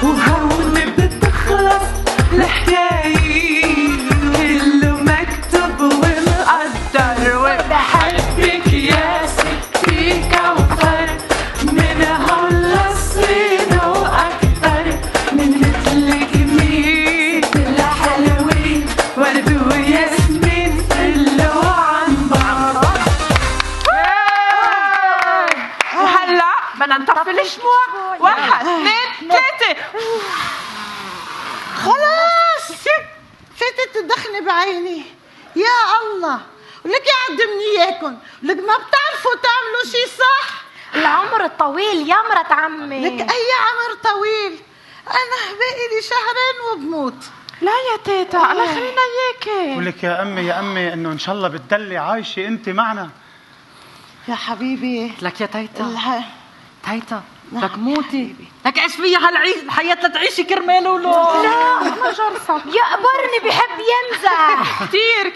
وهون بتخلص الحكاية كله مكتوب ومقدر وبحبك يا ستي كوثر من هالصين وأكتر من مثلك مين ست الحلوين ورد وياسمين فل وعنبر وهلا بدنا نطفي الشموع 1 2 3 خلاص فاتت الدخنة بعيني. يا الله، ولك يعدمني اياكم، لك ما بتعرفوا تعملوا شي صح. العمر الطويل يا مرت عمي. لك اي عمر طويل، انا باقي لي شهرين وبموت. لا يا تيتا الله خلينا اياكي. ولك يا امي انه ان شاء الله بتدلي عايشه انت معنا. يا حبيبي لك يا تيتا الها تيتا لك موتي لك عيش فيها الحياة لتعيشي كرماله ولو لا ما جرصك يقبرني بحب يمزح كتير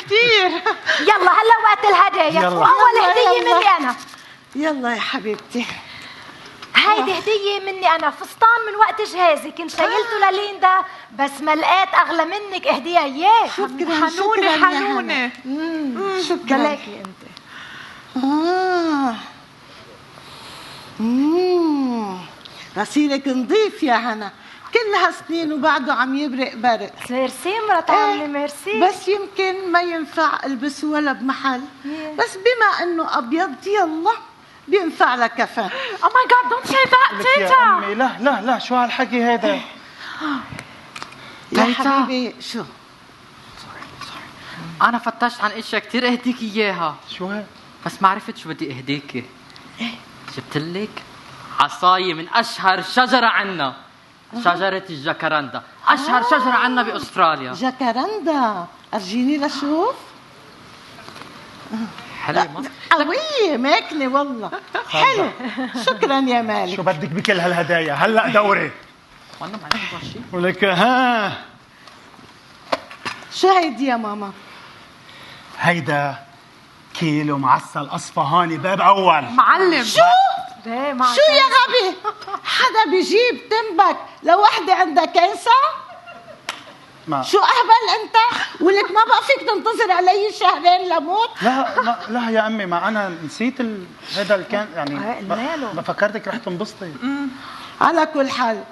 يلا هلا وقت الهدايا. يلا. واول يلا، هديه يلا. مني انا. يلا يا حبيبتي. هيدي هديه مني انا، فستان من وقت جهازي كنت شايلته لليندا بس ما لقيت اغلى منك اهديها اياه. شكرا حنونة شكرا يا حنونة. هنا. شكرا. بلاكي انت. غسيلك نظيف يا هنا، كل هالسنين وبعده عم يبرق برق. ميرسي مرت عمي ميرسي. بس يمكن ما ينفع البسه ولا بمحل، بس بما انه ابيض يلا بينفع لك كفن. Oh my god don't say that لك يا تيتا. امي لا شو هالحكي هذا؟ يا تيتا. حبيبي شو؟ أنا فتشت عن أشياء كتير أهديك إياها شو هيك؟ بس ما عرفت شو بدي أهديكي. جبتلك عصاية من أشهر شجرة عنا، شجرة الجاكاراندا، أشهر شجرة عنا بأستراليا. جاكاراندا، ارجيني لشوف. حلو ما؟ قوية ماكنة والله، حلو. شكرا يا مالك. شو بدك بكل هالهدايا؟ هلا دوري. وأنا ما عندي شيء. ولك ها شو هيدي يا ماما؟ هيدا كيلو معسل اصفهاني باب اول. معلم شو ما شو يا غبي؟ حدا بيجيب تنبك لوحدة عندها كنسة؟ ما شو أهبل أنت؟ ولك ما بقى فيك تنتظر علي شهرين لموت؟ لا يا امي، ما انا نسيت هذا كان يعني ماله؟ ما فكرتك رح تنبسطي. على كل حال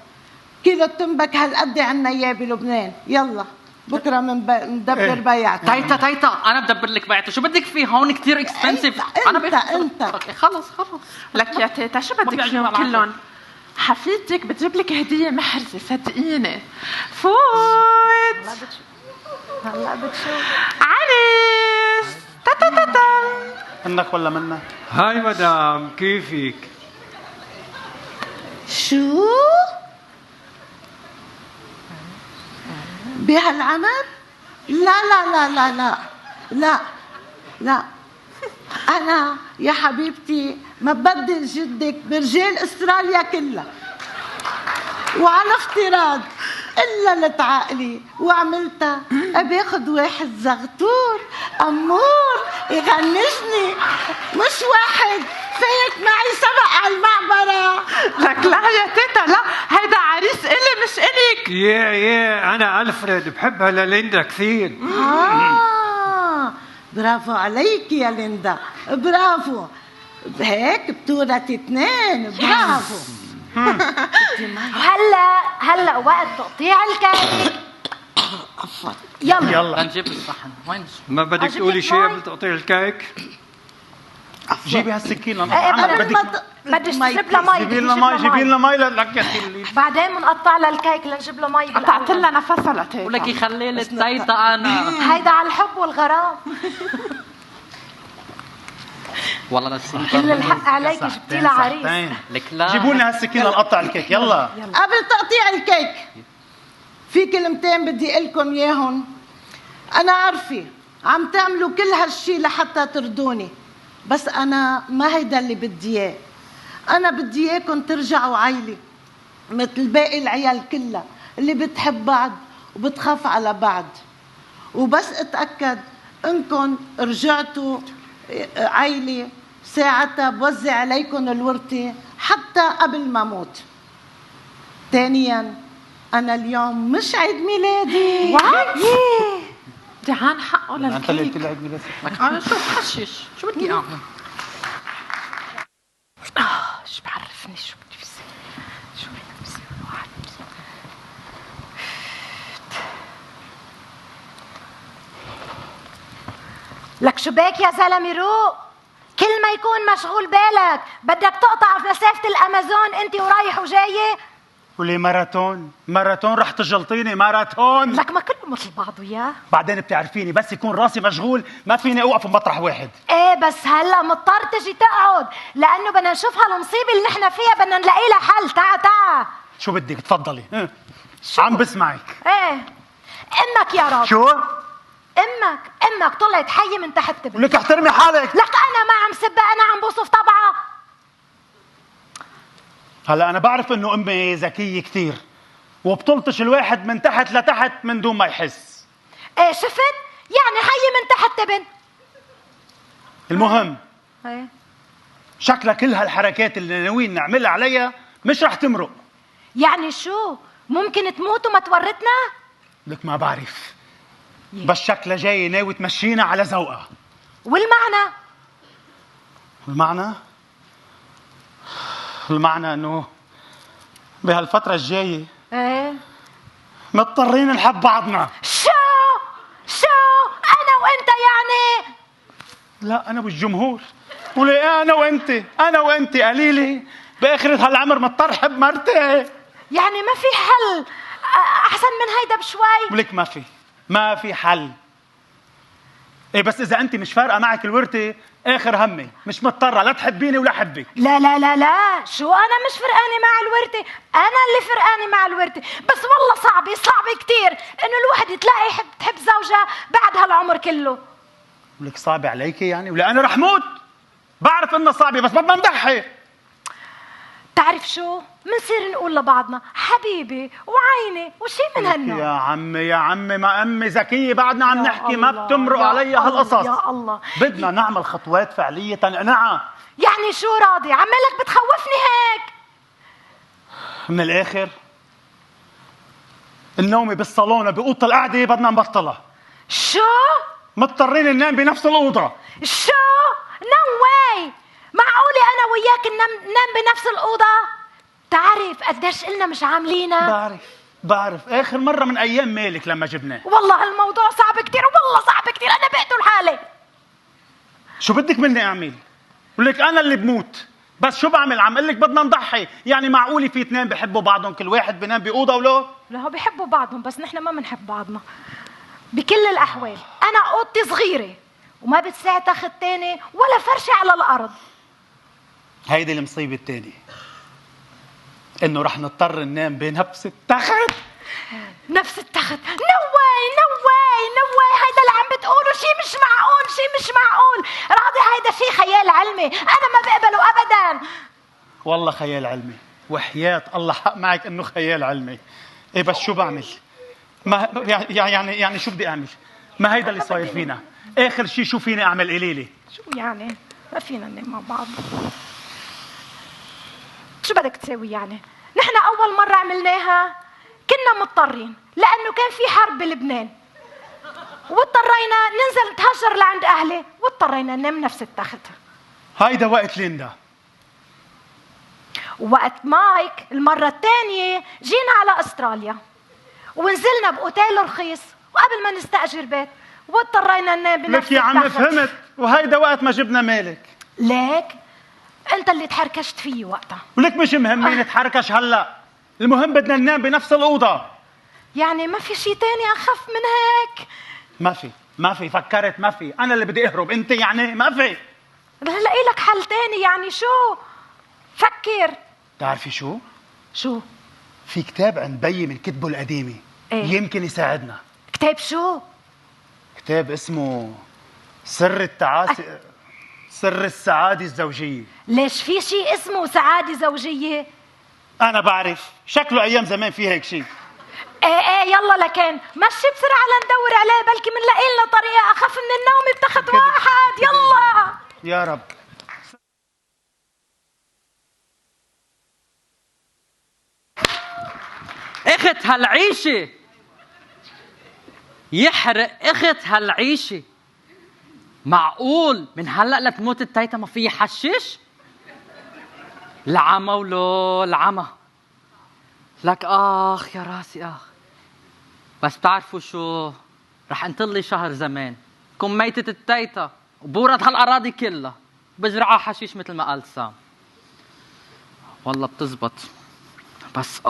كيلو التنبك هالقد عنا إياه بلبنان. يلا بكرة مندبر بيعتك. تيتا أنا بدبر لك بيعته، شو بدك فيه هون كتير اكسبنسيف. أنت أوكي خلص لك يا تيتا شو بدك بيعجبني فيهم معك. كلهم؟ حفيدتك بتجيب لك هدية محرزة صدقيني. فوت هلا بتشوف. عريس تا تا تا تا. منك ولا منك؟ هاي مدام كيفك؟ شو؟ بهالعمر؟ لا أنا يا حبيبتي ما بدل جدك برجال استراليا كلها، وعلى افتراض إلا لتعقلي وعملتها أباخد واحد زغطور أمور يغنجني، مش واحد فايت معي سبق على المعبرة. لك لا يا تيتا لا، هيدا عريس إلي مش إلك. يا أنا ألفريد بحبها لليندا كثير. برافو عليك يا ليندا، برافو. هيك بتورة 2. برافو. هلا وقت تقطيع الكيك. يلا لنجيب الصحن. وين ما بدك أجيب تقولي لك شيء مي؟ قبل تقطيع الكيك؟ جيبي هالسكين إيه، لنقطع بدل بدك بدك تجيب لها مي. جيبي لنا مي، جيبي لنا مي لك يا اخي. بعدين بنقطع لها الكيك لنجيب له مي. قطعت لها نفسها لتاكل. ولك خلي لي التيتا انا. هيدا على الحب والغرام. والله للسنة كل الحق عليك، جبتي لها عريس. لك لا. جيبوا لنا هالسكين لنقطع الكيك يلا. قبل تقطيع الكيك في كلمتين بدي لكم اياهم. انا عارفه عم تعملوا كل هالشي لحتى ترضوني، بس انا ما هيدا اللي بدي اياه. انا بدي اياكم ترجعوا عيلة مثل باقي العيال كلها اللي بتحب بعض وبتخاف على بعض. وبس اتاكد انكم رجعتوا عيلة ساعتها بوزع عليكم الورثة حتى قبل ما موت. ثانيا أنا اليوم مش عيد ميلادي. دعان حقه انت اللي قلت للكيك. لي عيد ميلادك. لك انا شو بحشش، شو بدي اعمل؟ شو بعرفني شو بدي بصير، شو بدي بصير الواحد بصير. لك شو بك يا زلمه روق؟ كل ما يكون مشغول بالك بدك تقطع في مسافة الأمازون أنت ورايح وجاية. ولي ماراثون رح تجلطيني ماراثون. لك ما كله مثل بعضه يا. بعدين بتعرفيني بس يكون راسي مشغول ما فيني اوقف بمطرح واحد. ايه بس هلا مضطر تجي تقعد لأنه بدنا نشوف هالمصيبة اللي نحن فيها، بدنا نلاقي لها حل. تعا شو بدك تفضلي. عم بسمعك. ايه امك يا راجل. شو؟ امك طلعت حية من تحت تبني. ولك احترمي حالك. لك انا ما عم سبها، انا عم بوصف طبعها. هلا انا بعرف انه امي ذكيه كثير وبتلطش الواحد من تحت لتحت من دون ما يحس. ايه شفت؟ يعني حية من تحت تبن. المهم ايه شكلها كل هالحركات اللي ناويين نعملها عليها مش رح تمرق. يعني شو؟ ممكن تموت وما تورطنا؟ لك ما بعرف، بس شكلها جاي ناوي تمشينا على ذوقها. والمعنى؟ المعنى انه بهالفترة الجاية ايه مضطرين نحب بعضنا. شو انا وانت يعني؟ لا انا والجمهور. وليه انا وانت قليلة باخرة هالعمر مضطر حب مرتي. يعني ما في حل احسن من هيدا بشوي؟ ولك ما في حل. ايه بس اذا انت مش فارقه معك الورثه اخر همي، مش مضطره لا تحبيني ولا حبك. لا لا لا لا، شو انا مش فرقانه مع الورثه؟ انا اللي فرقانه مع الورثه. بس والله صعبه كثير انه الواحد تلاقي تحب زوجها بعد هالعمر كله. ولك صعبه عليكي يعني؟ ولا انا رح موت؟ بعرف انها صعبه بس بدنا نضحي. تعرف شو؟ منصير نقول لبعضنا حبيبي وعيني وشي من هالنوع. يا عمي ما امي ذكيه بعدنا عم نحكي ما بتمرق علي هالقصص. يا الله بدنا نعمل خطوات فعليه تنقنعها. يعني شو راضي؟ عمالك بتخوفني هيك. من الاخر النوم بالصالون بأوضة القعده بدنا نبطلها. شو؟ مضطرين ننام بنفس الاوضه. شو؟ نو واي. معقولة أنا وياك ننام بنفس الأوضة؟ تعرف قديش قلنا مش عاملينها؟ بعرف آخر مرة من أيام مالك لما جبناه. والله الموضوع صعب كتير، والله صعب كتير، أنا بقتل حالي. شو بدك مني أعمل؟ ولك أنا اللي بموت، بس شو بعمل؟ عم قلك بدنا نضحي، يعني معقولة في اثنين بحبوا بعضهم كل واحد بينام بأوضة ولو؟ لا هو بيحبوا بعضهم بس نحن ما بنحب بعضنا. بكل الأحوال أنا أوضتي صغيرة وما بتساع تخت تاني ولا فرشة على الأرض. هيدي المصيبة الثانية، إنه رح نضطر ننام بنفس التخت. نفس التخت؟ نو واي هيدا اللي عم بتقوله شي مش معقول. راضي هيدا شي خيال علمي، أنا ما بقبله أبدا. والله خيال علمي، وحياة الله حق معك إنه خيال علمي. إيه بس شو بعمل؟ ما يعني شو بدي أعمل؟ ما هيدا اللي صاير فينا. آخر شي شو فيني أعمل قليلي؟ شو يعني؟ ما فينا ننام مع بعض. شو بدك تساوي يعني؟ نحن أول مرة عملناها كنا مضطرين لأنه كان في حرب بلبنان واضطرينا ننزل نتهجر لعند أهلي واضطرينا ننام نفس التخت. هيدا وقت ليندا. وقت مايك المرة الثانية جينا على أستراليا ونزلنا بأوتيل رخيص وقبل ما نستأجر بيت واضطرينا ننام بنفس التخت. لك يا عم فهمت، وهيدا وقت ما جبنا مالك. ليك انت اللي تحركشت فيه وقتها. ولك مش مهم نتحركش هلا، المهم بدنا ننام بنفس الأوضة. يعني ما في شيء تاني أخف من هيك؟ ما في فكرت، ما في. أنا اللي بدي أهرب، أنت يعني ما في. هلا لك حل تاني، يعني شو؟ فكر. تعرفي شو؟ شو؟ في كتاب عند بيي من كتبه القديمة. إيه؟ يمكن يساعدنا. كتاب شو؟ كتاب اسمه سر السعادة الزوجية. ليش في شيء اسمه سعادة زوجية؟ أنا بعرف، شكله أيام زمان في هيك شيء. ايه يلا لكن مشي بسرعة لندور عليه، بلكي منلاقي لنا طريقة أخف من النوم بتخت واحد. يلا يا رب. اخت هالعيشة يحرق اخت هالعيشة. معقول من هلأ لتموت التيتا ما في يحشش؟ العمى ولو العمى. لك اخ يا راسي اخ. بس بتعرفوا شو؟ رح انطلي شهر زمان كون ميتة التيتا وبورد هالاراضي كلها بزرعها حشيش مثل ما قال سام. والله بتزبط. بس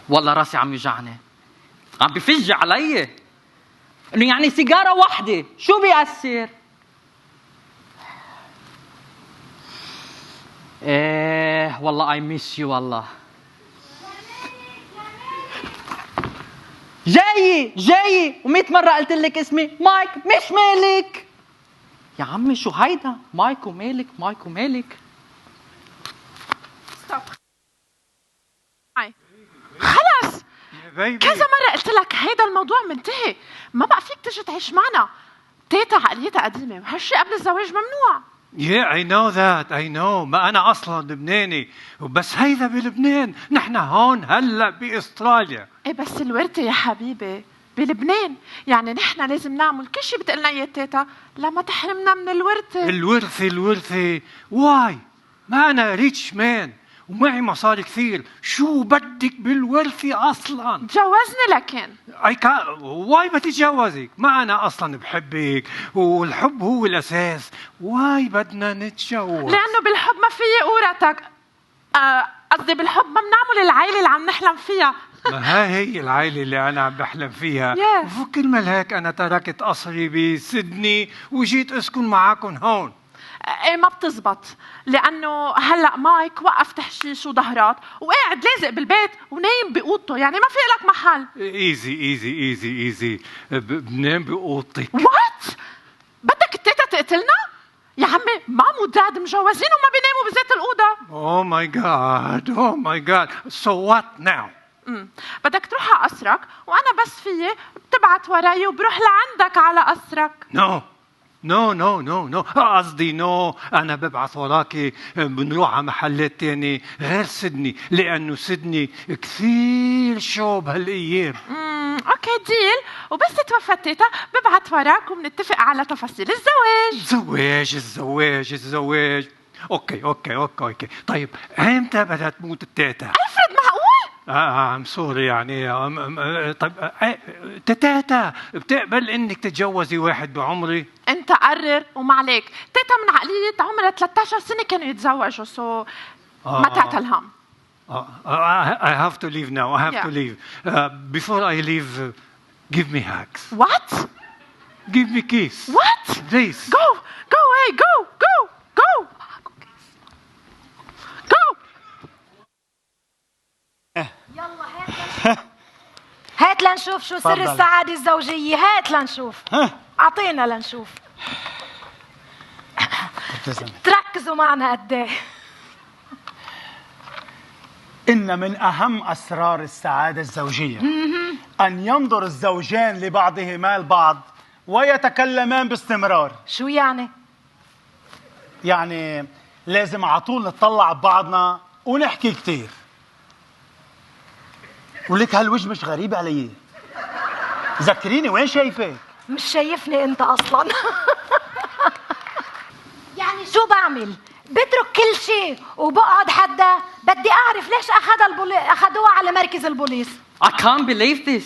والله راسي عم يوجعني، عم بفج علي. انه يعني سيجارة واحدة شو بيأثر؟ ايه والله I miss you. والله جاي و100 مرة قلت لك اسمي مايك مش مالك. يا عمي شو هيدا؟ مايك ومالك مايك ومالك. خلص كذا مرة قلت لك هيدا الموضوع منتهي، ما بقى فيك تجي تعيش معنا. تيتا عقليتها قديمة وهالشي قبل الزواج ممنوع. Yeah, I know that. I know. ما أنا أصلاً لبناني، بس هيدا بلبنان، نحن هون هلا بأستراليا. ايه بس الورثة يا حبيبي بلبنان، يعني نحن لازم نعمل كل شيء بتقلنا اياه تيتا لما تحرمنا من الورثة. الورثة واي؟ ما أنا ريتش مان ومعي مصاري كثير، شو بدك بالورثة أصلاً؟ تجوزني لكن. واي ما تتجوزك؟ ما أنا أصلاً بحبك والحب هو الأساس، واي بدنا نتجوز؟ لأنه بالحب ما في قورتك، قصدي بالحب ما بنعمل العائلة اللي عم نحلم فيها. ما هي العائلة اللي أنا عم بحلم فيها. وكرمال هيك أنا تركت قصري بسيدني وجيت أسكن معاكم هون. ايه ما بتزبط، لانه هلا مايك وقف تحشيش وظهرات وقاعد لازق بالبيت ونايم بأوضته، يعني ما في لك محل. ايزي بنام بأوضتك. وات؟ بدك التيتا تقتلنا؟ يا عمي مام وداد مجوزين وما بيناموا بذات الأوضة. Oh my god. So what now? بدك تروح على قصرك وانا بس فيي بتبعت وراي وبروح لعندك على قصرك. نو قصدي أنا ببعث وراكي، بنروح على محلات تاني غير سيدني، لأنه سيدني كثير شو بهالأيام. اوكي ديل، وبس تتوفى تيتا ببعت وراك وبنتفق على تفاصيل الزواج. اوكي. طيب امتى بدها تموت التيتا؟ ألفريد معقول؟ I'm sorry يعني طيب تيتا بتقبل انك تتجوزي واحد بعمري؟ انت قرر وما عليك. تيتا من عقلية عمرها 13 سنة كانوا يتزوجوا، ما تعتل هم. I have to leave now. To leave. Before I leave, give me hugs. What? Give me kiss. What? Please. Go away. Go. يلا هات لنشوف شو سر السعادة الزوجية. هات لنشوف. أعطينا لنشوف. تركزوا معنا قد ايه. إن من أهم أسرار السعادة الزوجية أن ينظر الزوجان لبعضهما البعض ويتكلمان باستمرار. شو يعني؟ يعني لازم على طول نتطلع ببعضنا ونحكي كتير. ولك هالوجه مش غريب علي؟ ذكريني وين شايفك؟ مش شايفني انت اصلا. يعني شو بعمل؟ بترك كل شيء وبقعد حدا؟ بدي اعرف ليش اخذوها على مركز البوليس. I can't believe this.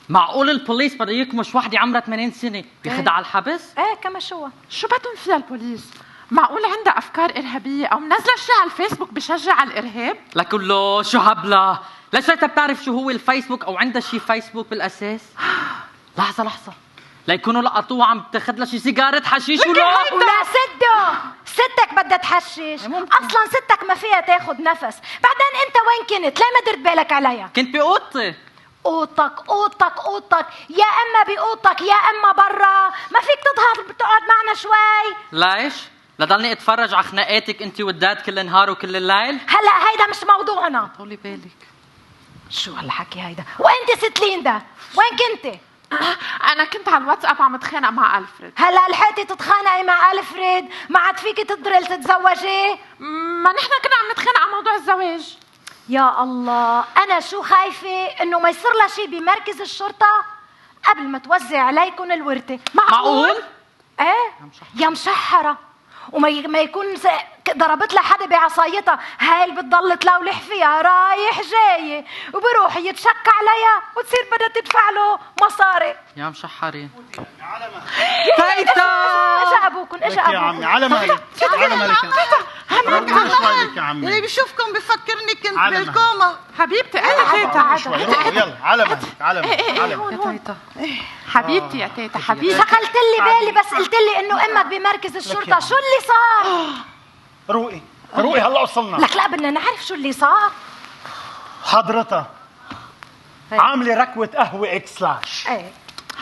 معقول البوليس بده يكمش وحده عمرها 80 سنة بياخدها على الحبس؟ ايه كما شو بدهم فيها البوليس؟ معقول عندها افكار ارهابيه او منزله شيء على الفيسبوك بشجع على الارهاب؟ لكله شو هبله؟ ليش انت بتعرف شو هو الفيسبوك او عندها شي فيسبوك بالاساس؟ لحظه ليكونوا لقطوها عم تاخذ لها شي سيجاره حشيش ولا سده ستك بدها تحشش. اصلا ستك ما فيها تاخذ نفس. بعدين انت وين كنت؟ ليه ما درت بالك عليها؟ كنت بأوضتي. اوضتك يا اما بأوضتك يا اما برا. ما فيك تظهر تقعد معنا شوي؟ ليش؟ لضلني اتفرج على خناقاتك انت والداد كل النهار وكل الليل؟ هلا هيدا مش موضوعنا. طولي بالك. شو هالحكي هيدا؟ وانت ست ليندا وين كنتي؟ انا كنت على الواتساب عم اتخانق مع ألفريد. هلا لحقتي تتخانقي مع ألفريد؟ ما عاد فيكي تقدري تتزوجي؟ ما نحن كنا عم نتخانق على موضوع الزواج. يا الله، انا شو خايفه انه ما يصير لها شيء بمركز الشرطه قبل ما توزع عليكم الورثه. معقول؟ ايه يا مشحره. وما يكون ضربت لها حدا بعصايتها. هاي اللي بتضل تلولح فيها رايح جاي وبروح يتشك عليها وتصير بدها تدفع له مصاري. يا مشحرين. تيتا اجا ابوكم يا عمي على مالك يا عمي. اللي بيشوفكم بفكرني كنت بالكوما. حبيبتي انا تيتا. يلا على مالك يا تيتا. حبيبتي يا تيتا حبيبتي. شغلت لي بالي بس قلت لي انه امك بمركز الشرطه. شو اللي صار؟ روقي هلا وصلنا. لك لا بدنا نعرف شو اللي صار. حضرتها عامله ركوه قهوه اكس لاش. ايه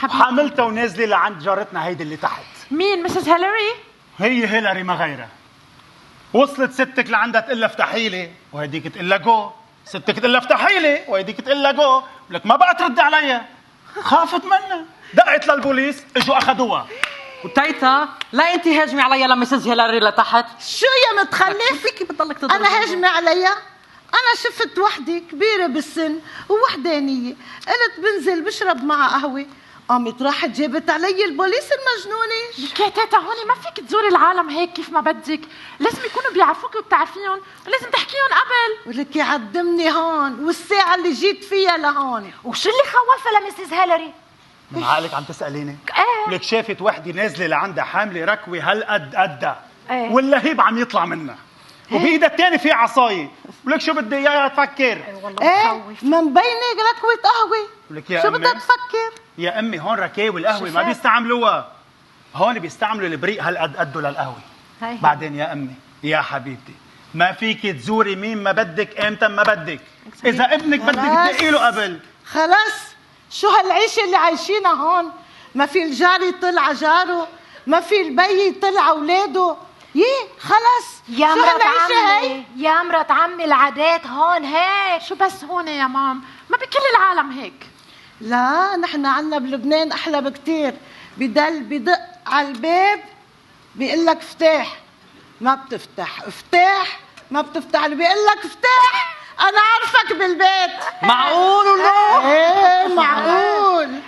حاملتها ونازله لعند جارتنا هيدي اللي تحت. مين؟ مسز هيلاري؟ هي هيلاري ما غيرها. وصلت ستك لعندها تقول لها افتحي لي وهديك تقول لها جو. ستك تقول لها افتحي لي وهديك تقول لها جو. لك ما بقى ترد عليها. خافت منها دقت للبوليس اجوا اخذوها. وتيتا لا انت هاجمي عليا لمسز هيلاري لتحت. شو يا متخلف؟ فيكي بتضلك تضربي. انا هاجمي عليها؟ انا شفت وحده كبيره بالسن ووحدانيه قلت بنزل بشرب معها قهوه قامت راحت جابت علي البوليس المجنونه. لك يا تيتا هون ما فيك تزوري العالم هيك كيف ما بدك. لازم يكونوا بيعرفوك وبتعرفيهم ولازم تحكيهم قبل. ولك يعدمني هون والساعه اللي جيت فيها لهون. وشو اللي خوفها لمسز هيلاري؟ من عقلك عم تسأليني؟ ايه ولك شافت وحده نازله لعندها حامله ركوه هالقد قدها. ايه واللهيب عم يطلع منها. وبايدها الثاني في عصايه. ولك شو بدي اياها تفكر؟ ايه ما مبينه ركوه قهوه. ولك يا شو أمي بدها تفكر؟ يا امي هون ركاوي القهوه ما بيستعملوها. هون بيستعملوا البريق هالقد قده للقهوه. بعدين يا امي يا حبيبتي ما فيك تزوري مين ما بدك امتى ما بدك. اذا ابنك بدك تدقي له قبل. خلاص شو هالعيشه اللي عايشينها هون؟ ما في الجار يطل على جاره، ما في البي يطل على اولاده. خلص يا مرات عمي يا مرات عمي العادات هون هيك. شو بس هون يا مام؟ ما بكل العالم هيك. لا نحن عنا بلبنان احلى بكتير. بدق على الباب بيقول لك افتح ما بتفتح، افتح ما بتفتح. اللي بيقول لك افتح انا عارفك بالبيت. معقول ولا؟ ايه معقول.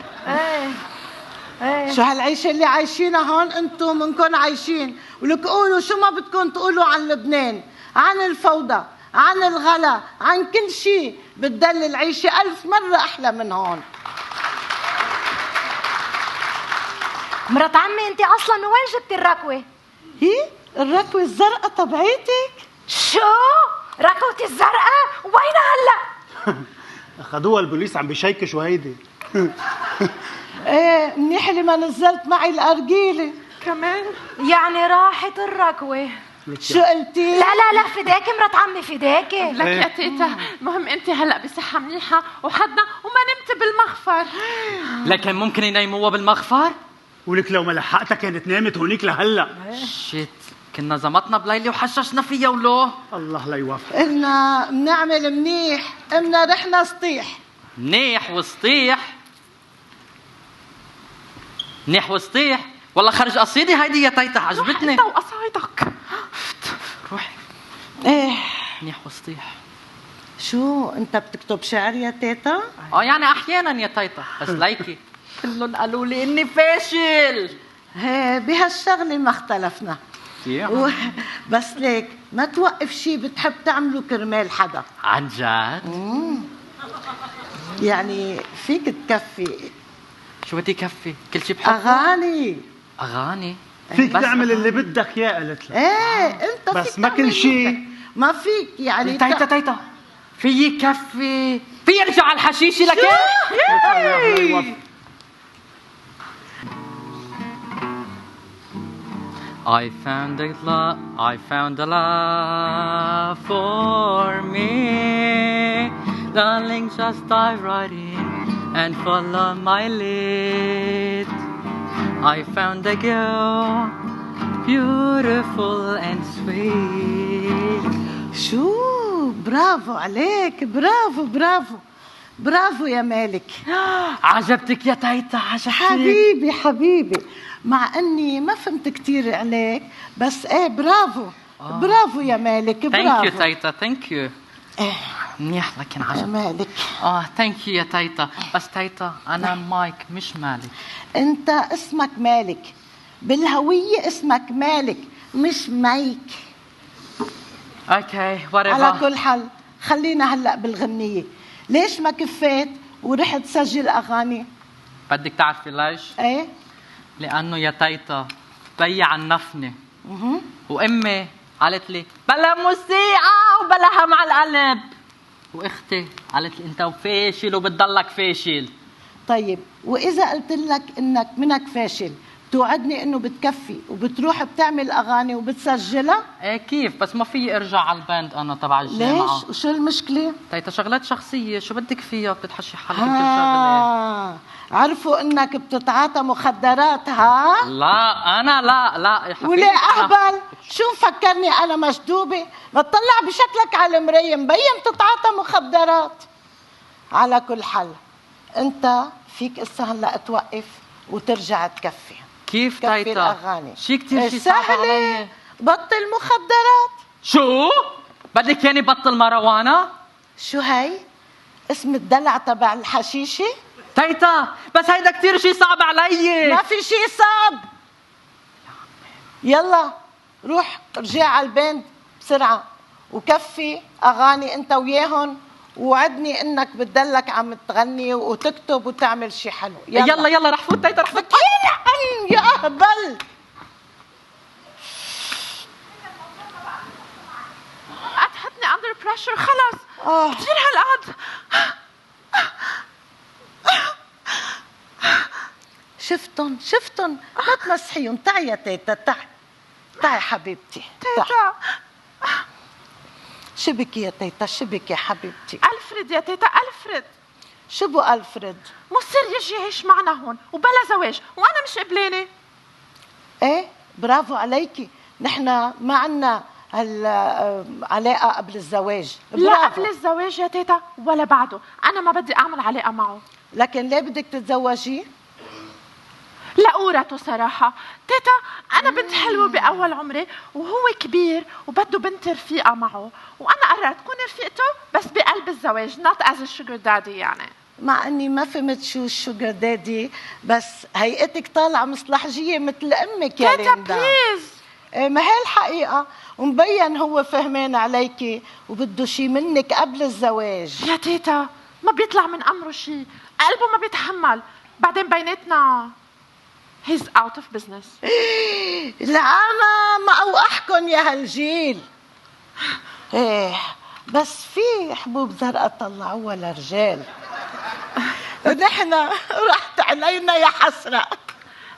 ايه شو هالعيشه اللي عايشينها هون انتم منكم عايشين. ولك قولوا شو ما بدكم تقولوا عن لبنان، عن الفوضى، عن الغلا، عن كل شيء. بتضل العيشه 1000 مرة احلى من هون. مرات عمي انت اصلا من وين جبتي الركوه؟ هي الركوه الزرقاء تبعيتك. شو؟ ركوتي الزرقاء؟ وينها هلا؟ اخذوها البوليس عم بيشيكشوا هيدي. ايه منيح اللي ما نزلت معي الارجيله كمان. يعني راحت الركوه. شو قلتي؟ لا فداكي مرات عمي فداكي. لك يا تيتا المهم انت هلا بصحه منيحه وحدنا وما نمت بالمخفر. لكن ممكن ينيموها بالمخفر؟ ولك لو ما لحقتها كانت نامت هونيك لهلا. شيت كنا زمطنا بليلة وحششنا فيها ولو. الله لا يوفق. قلنا بنعمل منيح قمنا رحنا سطيح. منيح وسطيح. منيح وسطيح والله خرج قصيدي هيدي يا تيتا عجبتني. انت وقصايدك. روحي. ايه منيح وسطيح. شو انت بتكتب شعر يا تيتا؟ يعني احيانا يا تيتا بس ليكي كلهم قالوا لي اني فاشل. ايه بهالشغله ما اختلفنا. بس ليك ما توقف شي بتحب تعمله كرمال حدا. عن جد؟ يعني فيك تكفي. شو بدي كفي؟ كل شي بحبه؟ اغاني. اغاني؟ فيك بس تعمل اللي بدك اياه قالت لك. ايه انت بس فيك ما كل تعمل شيء. اللي بدك. ما فيك يعني تيتا في يكفي، في يرجع على الحشيشه لك. I found a love for me. Darling, just dive right in and follow my lead. I found a girl, beautiful and sweet. شو برافو عليك، برافو يا مالك. عجبتك يا تيتا، عجبتك حبيبي مع اني ما فهمت كتير عليك، بس ايه برافو يا مالك، برافو. Thank you تيتا، thank you. منيح لكن عجب مالك. thank you يا تيتا. بس تيتا أنا مايك مش مالك. انت اسمك مالك، بالهوية اسمك مالك مش مايك. اوكي whatever. على كل حال خلينا هلا بالغنية. ليش ما كفيت ورحت تسجل اغاني؟ بدك تعرفي ليش؟ ايه لأنه يا تيتا بيي عنفني وأمي قالت لي بلا موسيقى وبلا هم على القلب، وأختي قالت لي أنت فاشل وبتضلك فاشل. طيب وإذا قلت لك إنك منك فاشل توعدني إنه بتكفي وبتروح بتعمل أغاني وبتسجلها؟ إيه كيف؟ بس ما في أرجع على الباند أنا تبع الجامعة. ليش؟ وشو المشكلة؟ تيتا شغلات شخصية شو بدك فيها؟ بتتحشي حالك بكل شغلة. عرفوا إنك بتتعاطى مخدرات ها؟ لا أنا لا يا حبيبي. وليه أهبل؟ شو مفكرني أنا مشدوبة؟ بتطلع بشكلك على المراية مبين بتتعاطى مخدرات. على كل حال أنت فيك إسا هلا توقف وترجع تكفي. كيف كفي تيتا؟ الأغاني. شي كتير شي صعب علي. بطل مخدرات. شو؟ بدك يعني بطل مروانة؟ شو هاي؟ اسم الدلع تبع الحشيشة؟ تيتا بس هيدا كتير شي صعب علي. ما في شي صعب. يلا روح ارجع على البند بسرعة وكفي أغاني أنت وياهن، ووعدني إنك بتدلك عم تغني وتكتب وتعمل شي حلو. يلا رح فوت تيتا رح فوت. يا أهبل. تحطني under pressure خلص. كتير هالقد. شفتن ما تمسحيهم. تعي يا تيتا، تعي حبيبتي. تيتا شبك يا تيتا، شبك يا حبيبتي. ألفريد يا تيتا، ألفريد. شو بو ألفريد؟ مصير يجي يعيش معنا هون وبلا زواج وأنا مش قبلانة. ايه برافو عليكي. نحن ما عنا هالعلاقة قبل الزواج. لا قبل الزواج يا تيتا ولا بعده. أنا ما بدي أعمل علاقة معه. لكن ليه بدك تتزوجيه؟ لقورته صراحة. تيتا أنا بنت حلوة بأول عمري وهو كبير وبده بنت رفيقة معه، وأنا قررت كون رفيقته بس بقلب الزواج not as a sugar daddy يعني. مع أني ما فهمت شو الشوجر دادي، بس هيئتك طالعة مصلحجية مثل أمك يا تيتا ليندا. بليز. ما هي الحقيقة، ومبين هو فهمان عليكي وبده شي منك قبل الزواج. يا تيتا ما بيطلع من أمره شي، قلبه ما بيتحمل. بعدين بيناتنا he's out of business. العمى ما أوقحكن يا هالجيل. ايه بس في حبوب زرقاء طلعوها لرجال ونحن راحت علينا يا حسرة.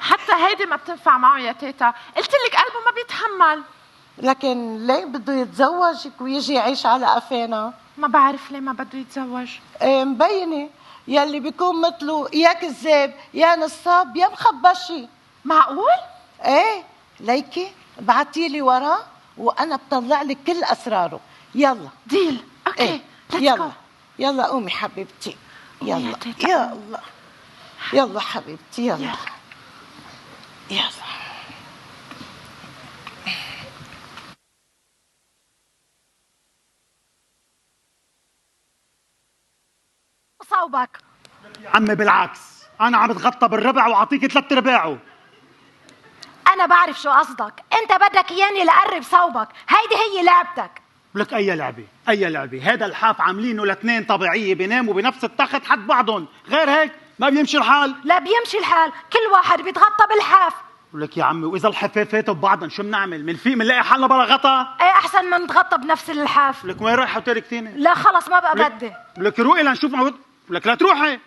حتى هيدي ما بتنفع معه يا تيتا، قلت لك قلبه ما بيتحمل. لكن ليه بده يتزوجك ويجي يعيش على قفانا؟ ما بعرف ليه ما بده يتزوج. ايه مبينة يلي بيكون مثله يا كذاب يا نصاب يا مخبشي. معقول؟ ايه ليكي ابعتيلي وراه وانا بطلع لك كل اسراره. يلا ديل. اوكي إيه. يلا قومي حبيبتي. يلا يا الله. يلا حبيبتي يلا. صوبك يا عمي بالعكس، انا عم بتغطى بالربع واعطيك 3 ارباعه. انا بعرف شو قصدك، انت بدك اياني لقرب صوبك، هيدي هي لعبتك. لك اي لعبه؟ هذا الحاف عاملينه ل2 طبيعيه بيناموا بنفس التخت حد بعضهم، غير هيك ما بيمشي الحال. لا بيمشي الحال، كل واحد بيتغطى بالحاف. ولك يا عمي واذا الحفافات ببعضن شو بنعمل؟ منلاقي حالنا بلا غطا؟ ايه احسن ما نتغطى بنفس اللحاف. لك وين رايحه وتاركتيني؟ لا خلص ما بقى بدي. لك روقي لنشوف لك لا تروحي.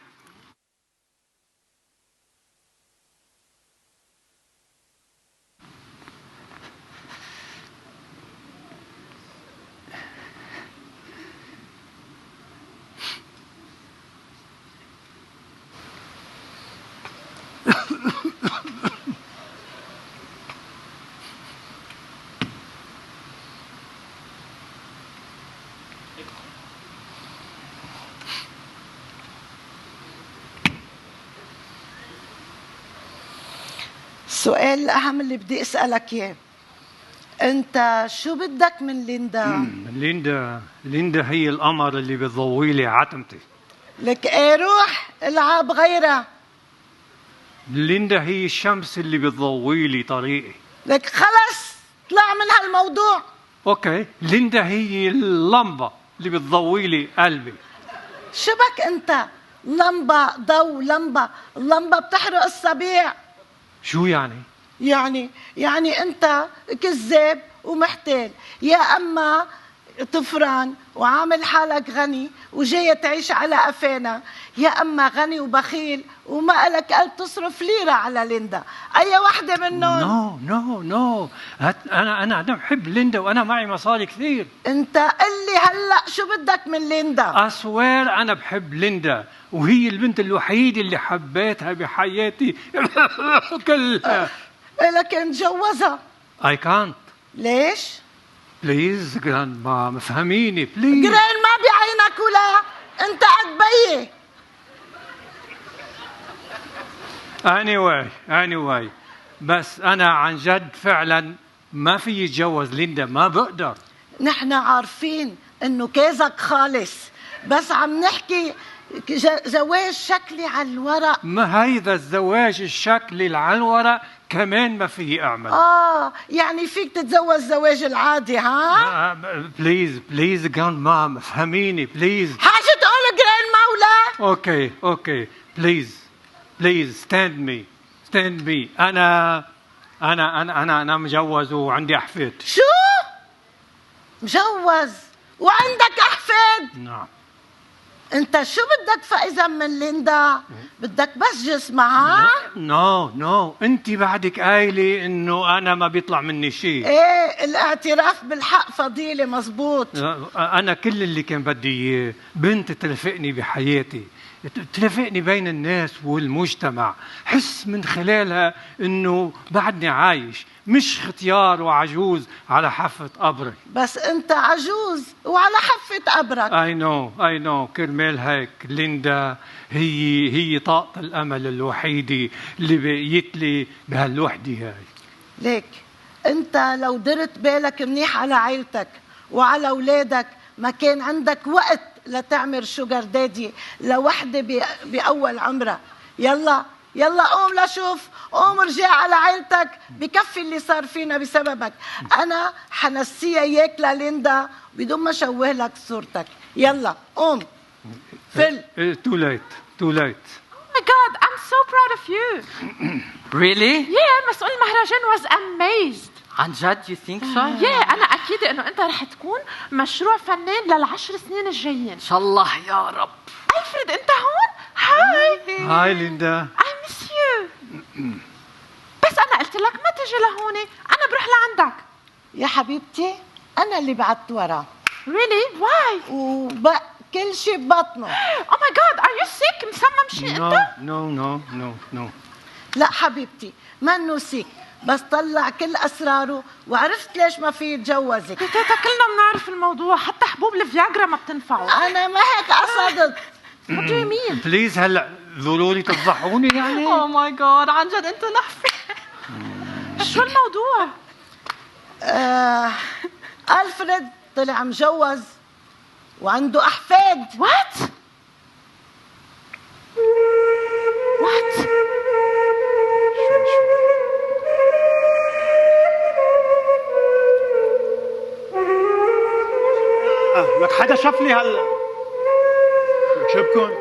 السؤال الأهم اللي بدي أسألك إياه، أنت شو بدك من ليندا؟ ليندا هي القمر اللي بتضوي لي عتمتي. لك إيه روح العب غيرها. ليندا هي الشمس اللي بتضوي لي طريقي. لك خلص طلع من هالموضوع. اوكي، ليندا هي اللمبة اللي بتضوي لي قلبي. شبك أنت؟ لمبة ضو لمبة، اللمبة بتحرق الصبيع. شو يعني؟ يعني أنت كذاب ومحتال، يا أما طفران وعامل حالك غني وجاي تعيش على قفانا، يا أما غني وبخيل وما لك قلب تصرف ليرة على ليندا. أي وحدة منهم؟ نو أنا بحب ليندا وأنا معي مصاري كثير. أنت قل لي هلأ شو بدك من ليندا؟ أسوير أنا بحب ليندا وهي البنت الوحيدة اللي حبيتها بحياتي كلها. لكن تجوزها. I can't. ليش؟ بليز جراند مام فهميني بليز. جرين ما بعينك ولا انت قد بيي. anyway بس انا عن جد فعلا ما في يتجوز ليندا، ما بقدر. نحن عارفين انه كيزك خالص، بس عم نحكي زواج شكلي على الورق. ما هيدا الزواج الشكلي اللي على الورق كمان ما فيه اعمل. يعني فيك تتزوج زواج العادي ها؟ بليز جراند مام فهميني بليز. حاجة تقول جرين مولا؟ اوكي بليز ستاند مي. انا مجوز وعندي احفاد. شو؟ مجوز وعندك احفاد؟ نعم. انت شو بدك فاذا من ليندا؟ بدك بس جسمها؟ نو انت بعدك قايله انه انا ما بيطلع مني شيء. ايه الاعتراف بالحق فضيله، مزبوط. انا كل اللي كان بدي اياه بنت ترافقني بحياتي، ترافقني بين الناس والمجتمع، حس من خلالها انه بعدني عايش، مش ختيار وعجوز على حافة قبري. بس انت عجوز وعلى حافة قبرك. I know كرمال هيك ليندا هي طاقة الامل الوحيدة اللي بقيت لي بهالوحدة هاي. ليك انت لو درت بالك منيح على عيلتك وعلى اولادك ما كان عندك وقت لتعمل شوغر دادي لوحدة بأول عمرها. يلا قوم لشوف، قوم رجع على عيلتك، بكفي اللي صار فينا بسببك. أنا حنسيها إياك لليندا بدون ما شوه لك صورتك. يلا قوم فل. Too late. Oh my God, I'm so proud of you. Really? Yeah, مسؤول المهرجان was amazed. عن جد you think so? Yeah, أنا أكيدة إنه أنت رح تكون مشروع فنان لل10 سنين الجايين. إن شاء الله يا رب. ألفريد أنت هون؟ هاي ليندا. I miss you. بس أنا قلت لك ما تجي لهون، أنا بروح لعندك. يا حبيبتي أنا اللي بعت ورا. Really? Why? وبق كل شيء ببطنه. Oh my God, are you sick? مسمم شيء أنت؟ No. لا حبيبتي ما إنه سيك، بس طلع كل أسراره وعرفت ليش ما في يتجوزك. تيتا كلنا بنعرف الموضوع، حتى حبوب الفياجرا ما بتنفعه. أنا ما هيك قصدت. What do you mean? بليز هلا ضروري تفضحوني يعني؟ Oh my God, عن جد أنت نحفة. شو الموضوع؟ ألفريد طلع مجوز وعنده أحفاد. What? لك حدا شافني هلا؟ شو بكون؟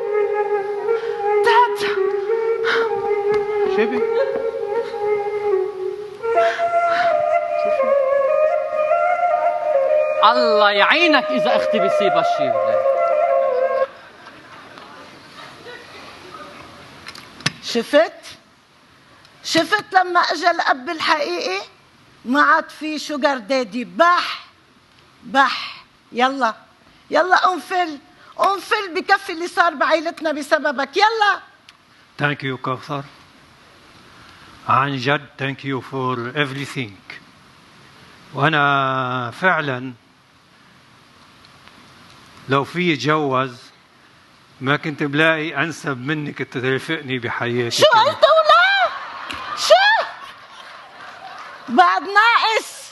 داد شبي؟ الله يعينك اذا اختي بيصيب هالشي. شفت لما اجى الاب الحقيقي ما عاد في شوجر دادي. بح يلا انفل بكفي اللي صار بعائلتنا بسببك. يلا. ثانك يو كوثر، عن جد ثانك يو فور everything. وانا فعلا لو في اتجوز ما كنت بلاقي انسب منك ترافقني بحياتي. شو قلت ولا شو بعد ناقص؟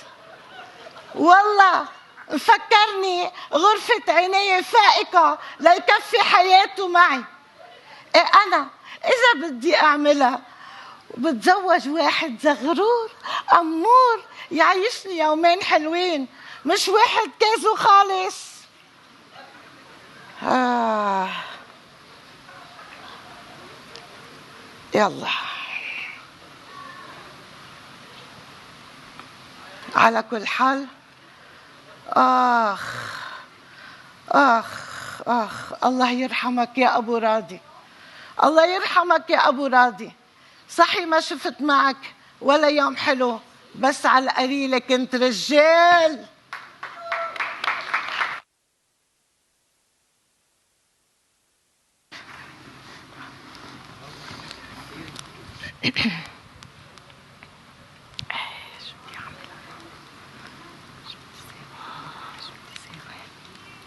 والله مفكرني غرفة عناية فائقة ليكفي حياته معي. انا اذا بدي اعملها بتزوج واحد زغرور امور يعيشني يومين حلوين، مش واحد كازو خالص. يلا على كل حال. الله يرحمك يا أبو راضي، الله يرحمك يا أبو راضي. صحي ما شفت معك ولا يوم حلو، بس على القليلة كنت رجال.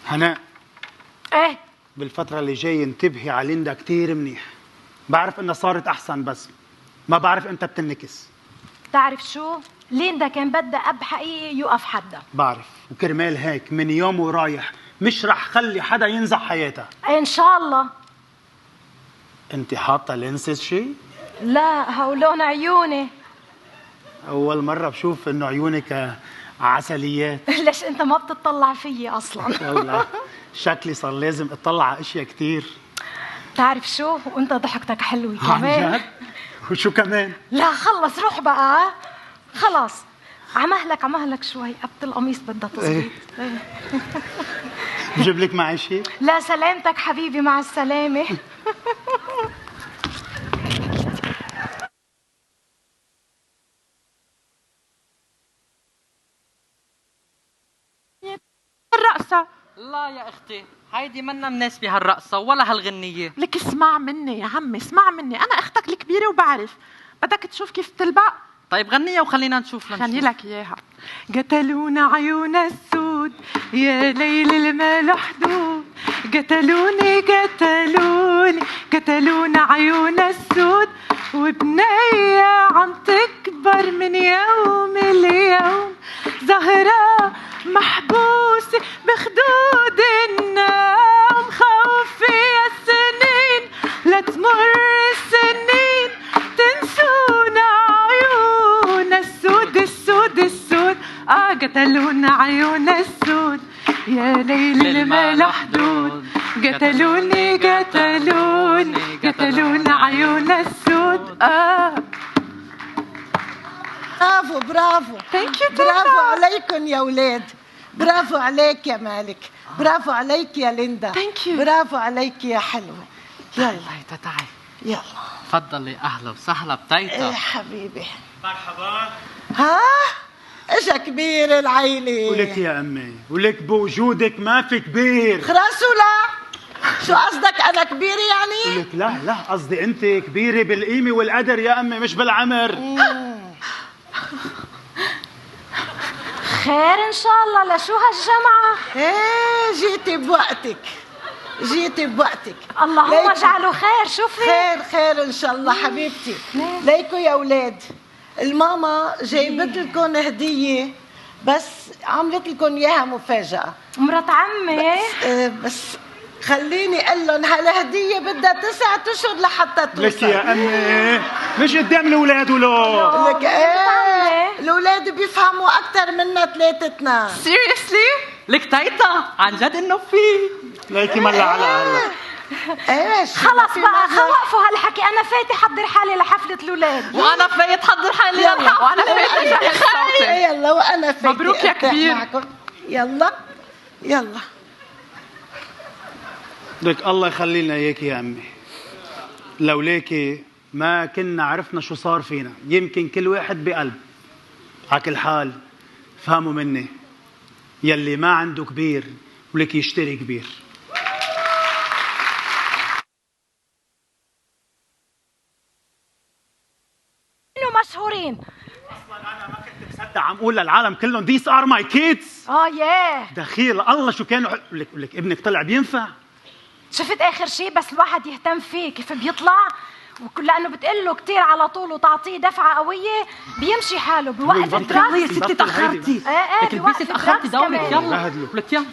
هناء، ايه بالفترة اللي جاية انتبهي على ليندا كتير منيح. بعرف انها صارت احسن بس ما بعرف امتى بتنكس. تعرف شو؟ ليندا كان بدها اب حقيقي يوقف حدها. بعرف، وكرمال هيك من يوم ورايح مش رح خلي حدا ينزع حياتها. ان شاء الله. انت حاطة لينسز شي؟ لا، هولون عيوني. اول مرة بشوف انه عيونك عسليات. ليش انت ما بتطلع فيي اصلا؟ والله شكلي صار لازم اطلع على اشياء كتير. تعرف شو؟ وانت ضحكتك حلوة كمان. عن جد؟ وشو كمان؟ لا خلص روح بقى، خلاص. عمهلك شوي، قبة القميص بدها تظبط. بجيب لك معي شيء؟ لا سلامتك حبيبي، مع السلامة. الرقصة. لا يا اختي، هيدي منا مناسبة هالرقصة ولا هالغنية. لك اسمع مني يا عمي، اسمع مني، أنا أختك الكبيرة وبعرف. بدك تشوف كيف تلبق؟ طيب غنية وخلينا نشوف. خلي لك إياها. قتلونا عيون السود يا ليل الما حدود، قتلونا عيون السود، وبنية عم تكبر من يوم ليوم، زهرة محبوسة بخدود النوم، خوفي السنين لا تمر السنين تنسونا عيون السود. قتلونا عيون السود يا ليل الما حدود، قتلونا عيون السود. برافو برافو عليكم يا ولاد، برافو عليك يا مالك، برافو عليك يا ليندا، برافو عليك يا حلوة. يلا تيتا تعي. يلا تفضلي، اهلا وسهلا بتيتا. ايه حبيبي. مرحبا. ها اجا كبير العيلة. ولك يا امي، ولك بوجودك ما في كبير. خلاص ولا شو قصدك؟ انا كبيرة يعني؟ ولك لا قصدي انت كبيرة بالقيمة والقدر يا امي، مش بالعمر. خير ان شاء الله. لشو هالجمعة؟ ايه جيتي بوقتك. اللهم اجعله خير. شوفي خير ان شاء الله حبيبتي. ليكو يا اولاد، الماما جايبت لكم هدية، بس عملت لكم اياها مفاجأة. مرات عمي. بس خليني اقول لهم هالهدية بدها 9 أشهر لحتى توصل. لك يا امي مش قدام الاولاد ولو. لك ايه، الاولاد بيفهموا اكثر منا ثلاثتنا. Seriously؟ لك تيتا، عن جد انه في. ليكي ملا على هلا. ايش خلص بقى وقفوا هالحكي، انا فايتة حضر حالي لحفلة الأولاد. وانا فايت حضر حالي يلا. وانا فايت جهز صوتي. يلا وانا فايتة مبروك يا كبير. معكم. يلا يلا. لك الله يخلي لنا اياك يا امي، لولاكي ما كنا عرفنا شو صار فينا. يمكن كل واحد بقلب. على كل حال فهموا مني، يلي ما عنده كبير ولك يشتري كبير. إنه مشهورين. اصلا انا ما كنت مصدق عم اقول للعالم كلهم these are my kids. ياه دخيل الله شو كانوا لك ابنك طلع بينفع. شفت آخر شيء بس الواحد يهتم فيه كيف بيطلع، لأنه بتقله كتير على طول وتعطيه دفعة قوية بيمشي حاله بوقف الدراسة. يا ستي تأخرتي. لك البسي تأخرتي دورك يلا. لك يلا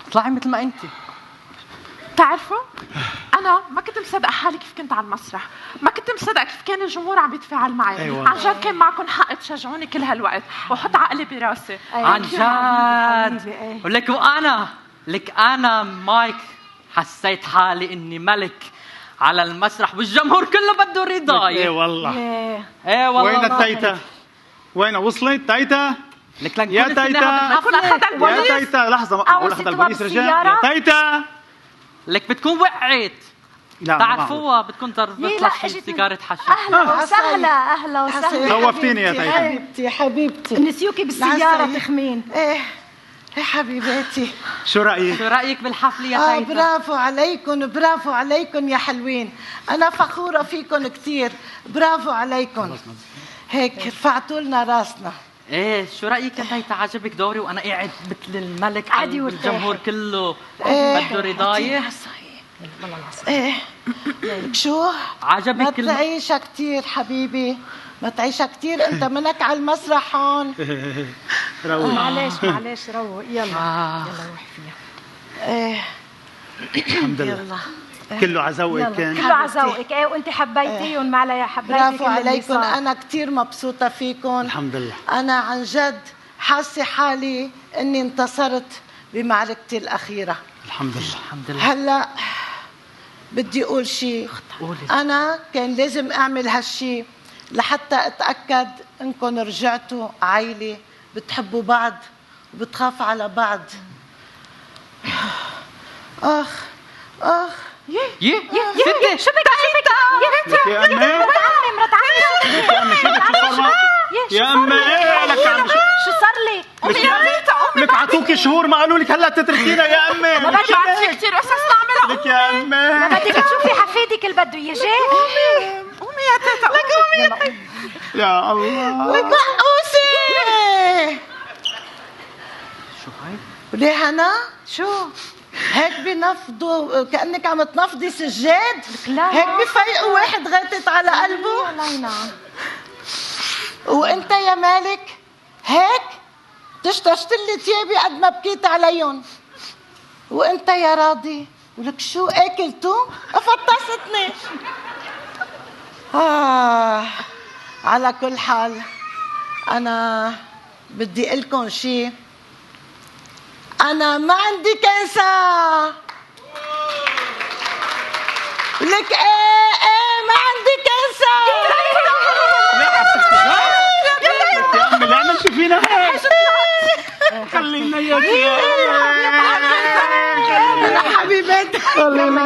اطلعي مثل ما انت. بتعرفوا انا ما كنت مصدقه حالي كيف كنت على المسرح، ما كنت مصدقه كيف كان الجمهور عم يتفاعل معي. أيوة. عن جد كان معكم حق تشجعوني كل هالوقت وحط عقلي براسي. عن جد. ولك وانا لك انا مايك حسيت حالي اني ملك على المسرح والجمهور كله بده رضاي. ايه والله. ايه والله. وين التيتا؟ وين وصلت تيتا؟ لك يا تيتا. يا تيتا لحظة أقول لحظة البوليس رجع. يا تيتا. لك بتكون وقعت. لا تعرفوها بتكون تطلع سيجارة حشيش. أهلا وسهلا. أهلا وسهلا. خوفتيني يا تيتا. حبيبتي حبيبتي. نسيوكي بالسيارة تخمين. ايه يا حبيباتي. شو رأيك؟ شو رأيك بالحفلة يا تيتا؟ برافو عليكم برافو عليكم يا حلوين. أنا فخورة فيكم كتير. برافو عليكم. هيك رفعتوا لنا راسنا. ايه شو رأيك يا تيتا؟ عجبك دوري وانا قاعد مثل الملك عادي والجمهور كله إيه. بده رضاي؟ ايه شو؟ عجبك ما تعيشها كتير حبيبي، ما تعيشها كتير. انت منك على المسرح هون. روح. معلش روق. يلا يلا روح فيها. ايه الحمد لله. يلا كله عزوقك كان. كله عزوقك. ايه وانت حبيتيهم معلها يا حبيبتي. برافو عليكم. انا كتير مبسوطة فيكم. الحمد لله. انا عن جد حاسة حالي اني انتصرت بمعركتي الأخيرة. الحمد لله. الحمد لله. هلا بدي اقول شيء. انا كان لازم اعمل هالشي لحتى اتاكد انكم رجعتوا عائله بتحبوا بعض وبتخاف على بعض. اخ ستي شو بدك يا أمي. مرات عمي يا أمي شو صار معك؟ يا أمي إيه لك عم شو صار لي؟ لك عطوكي شهور ما قالوا لك هلا تتركينا يا أمي. ما بدي عندي كثير قصص نعملها. لك يا أمي. بدك تشوفي حفيدك اللي بده يجي. قومي يا تيتا قومي. يا الله. وقوسي شو هاي؟ وليه هنا شو؟ هيك بنفضوا كأنك عم تنفضي سجاد. لا. هيك بفيقوا واحد غيطت على قلبه. لينا وانت يا مالك هيك تشتشت لي ثيابي قد ما بكيت عليهم. وانت يا راضي ولك شو اكلتوا؟ فطستني. على كل حال انا بدي اقول لكم شيء. انا ما عندي كنسة. لك ايه ما عندي كنسة. يا أمي لا عملتي فينا هيك. خلينا إياك يا حبيبتي حبيبة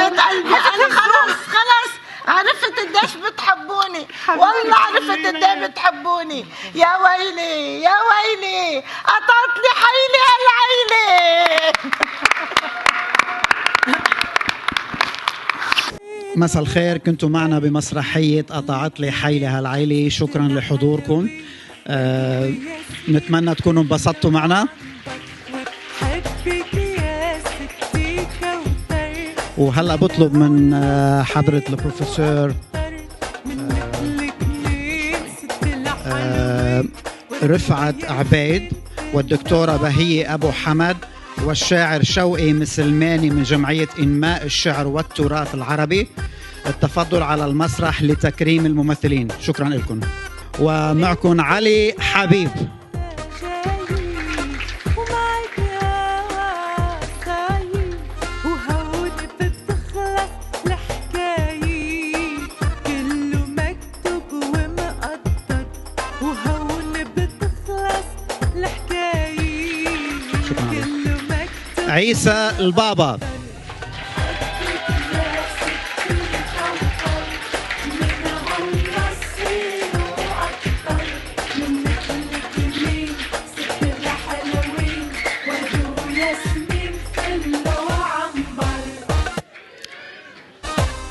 قلبي. انا خلص عرفت قديش بتحبوني. والله عرفت قديش بتحبوني. يا ويلي يا ويلي قطعت لي حيلي هالعيلة. مساء الخير. كنتوا معنا بمسرحية قطعت لي حيلي هالعيلة. شكرا لحضوركم. نتمنى تكونوا انبسطتوا معنا. وهلا بطلب من حضرة البروفيسور رفعت عبيد والدكتورة بهية أبو حمد والشاعر شوقي مسلماني من جمعية إنماء الشعر والتراث العربي التفضل على المسرح لتكريم الممثلين. شكرا لكم. ومعكم علي حبيب. ومعك يا خايب وهود بتخ عيسى البابا.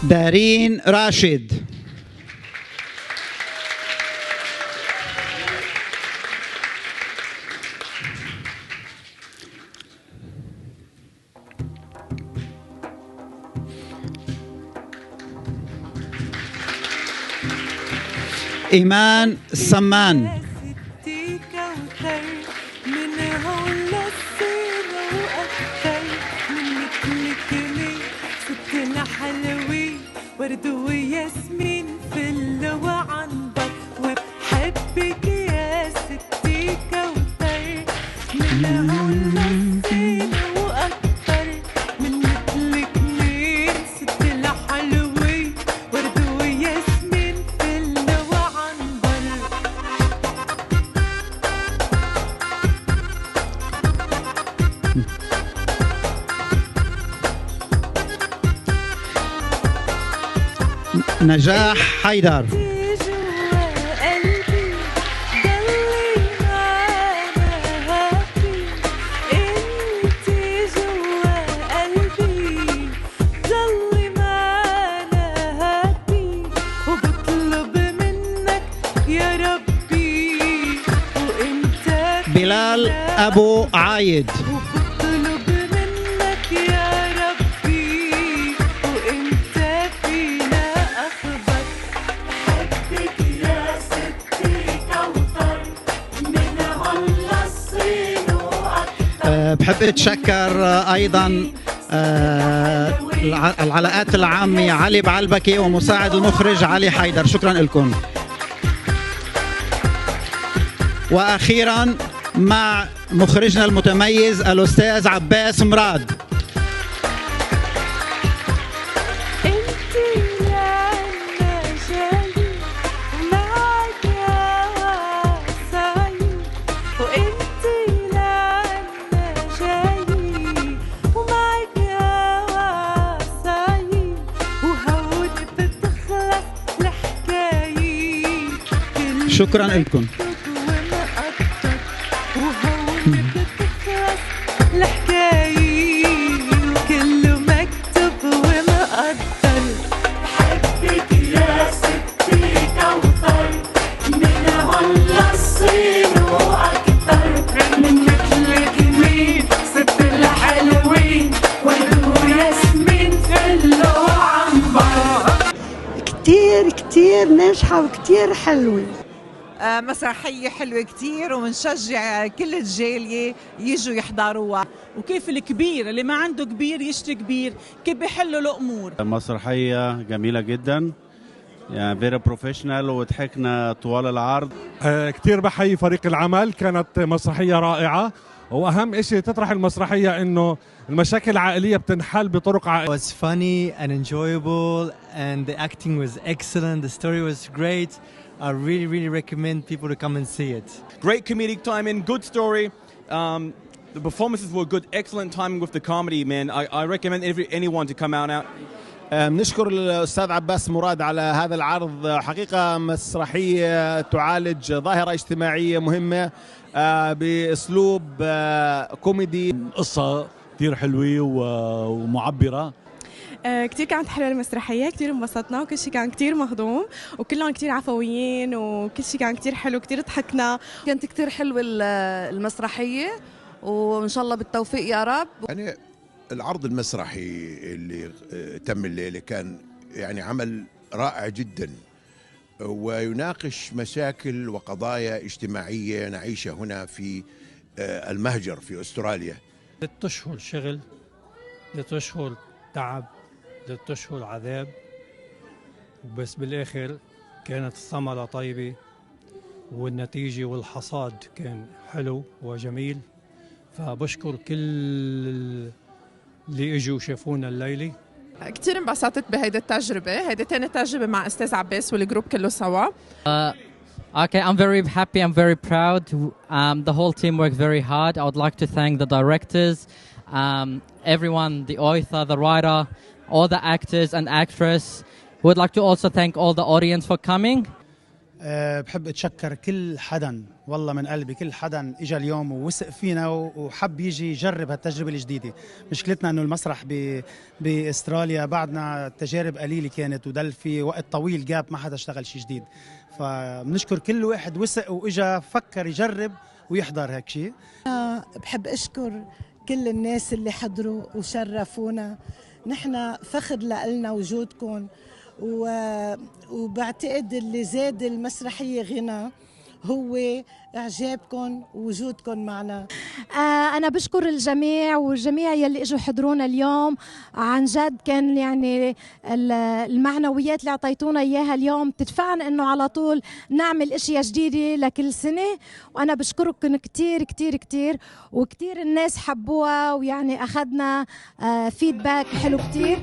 دارين راشد. إيمان السمان. ورد وياسمين فل وعنبر وبحبك يا ستي كوثر من هون نسينا واكتر من مثلك مين ست الحلوين ورد وياسمين فل وعنبر. نجاح حيدر. بلال أبو عايد. بحب اتشكر ايضا العلاقات العامة علي بعلبكي ومساعد المخرج علي حيدر، شكرا لكم. واخيرا مع مخرجنا المتميز الاستاذ عباس مراد. شكرا لكم. كله مكتوب ومقدر. بحبك يا ستي كوثر من هون للصين واكتر من مثلك مين ست الحلوين ورد وياسمين فل وعنبر. كتير ناجحة وكتير حلوة. مسرحية حلوة كتير ومنشجع كل الجالية يجوا يحضروها. وكيف الكبير اللي ما عنده كبير يشتري كبير، كيف بيحلوا الأمور. مسرحية جميلة جدا يعني فيري بروفيشنال وضحكنا طوال العرض. كتير بحيي فريق العمل، كانت مسرحية رائعة، وأهم شيء تطرح المسرحية إنه المشاكل العائلية بتنحل بطرق عائلية. It was funny and enjoyable and the acting was excellent, the story was great. I really recommend people to come and see it. Great comedic timing, good story. The performances were good, excellent timing with the comedy, man. I recommend anyone to come out. نشكر الأستاذ عباس مراد على هذا العرض. حقيقة مسرحية تعالج ظاهرة اجتماعية مهمة بأسلوب كوميدي. قصة كتير حلوة ومعبرة. كتير كانت حلوة المسرحية، كتير انبسطنا وكل شيء كان كتير مهضوم وكلهم كتير عفويين وكل شيء كان كتير حلو، كتير ضحكنا. كانت كتير حلوة المسرحية وإن شاء الله بالتوفيق يا رب. يعني العرض المسرحي اللي تم الليلة كان يعني عمل رائع جدا ويناقش مشاكل وقضايا اجتماعية نعيشها هنا في المهجر في أستراليا. 6 أشهر شغل، 6 أشهر تعب، 6 أشهر عذاب، بس بالآخر كانت الثمرة طيبة والنتيجة والحصاد كان حلو وجميل. فبشكر كل اللي اجوا وشافونا الليلة. كتير انبسطت بهيدي التجربة، هيدي تاني تجربة مع أستاذ عباس والجروب كله سوا. Okay, I'm very happy, I'm very proud. The whole team worked very hard. I would like to thank the directors everyone, the author, the writer, all the actors and actress. We would like to also thank all the audience for coming. بحب اتشكر كل حدا والله من قلبي، كل حدا اجى اليوم ووثق فينا وحب يجي يجرب هالتجربه الجديده. مشكلتنا انه المسرح باستراليا بعدنا التجارب قليله كانت، ودل في وقت طويل جاب ما حدا اشتغل شيء جديد، فبنشكر كل واحد وثق واجا فكر يجرب ويحضر هيك شيء. بحب اشكر كل الناس اللي حضروا وشرفونا، نحن فخر لنا وجودكم، وبعتقد اللي زاد المسرحية غنى هو إعجابكم ووجودكم معنا. أنا بشكر الجميع والجميع يلي إجوا حضرونا اليوم، عن جد كان يعني المعنويات اللي أعطيتونا إياها اليوم تدفعنا إنه على طول نعمل أشياء جديدة لكل سنة، وأنا بشكركم كتير كتير كتير، وكتير الناس حبوها، ويعني أخذنا فيدباك حلو كتير.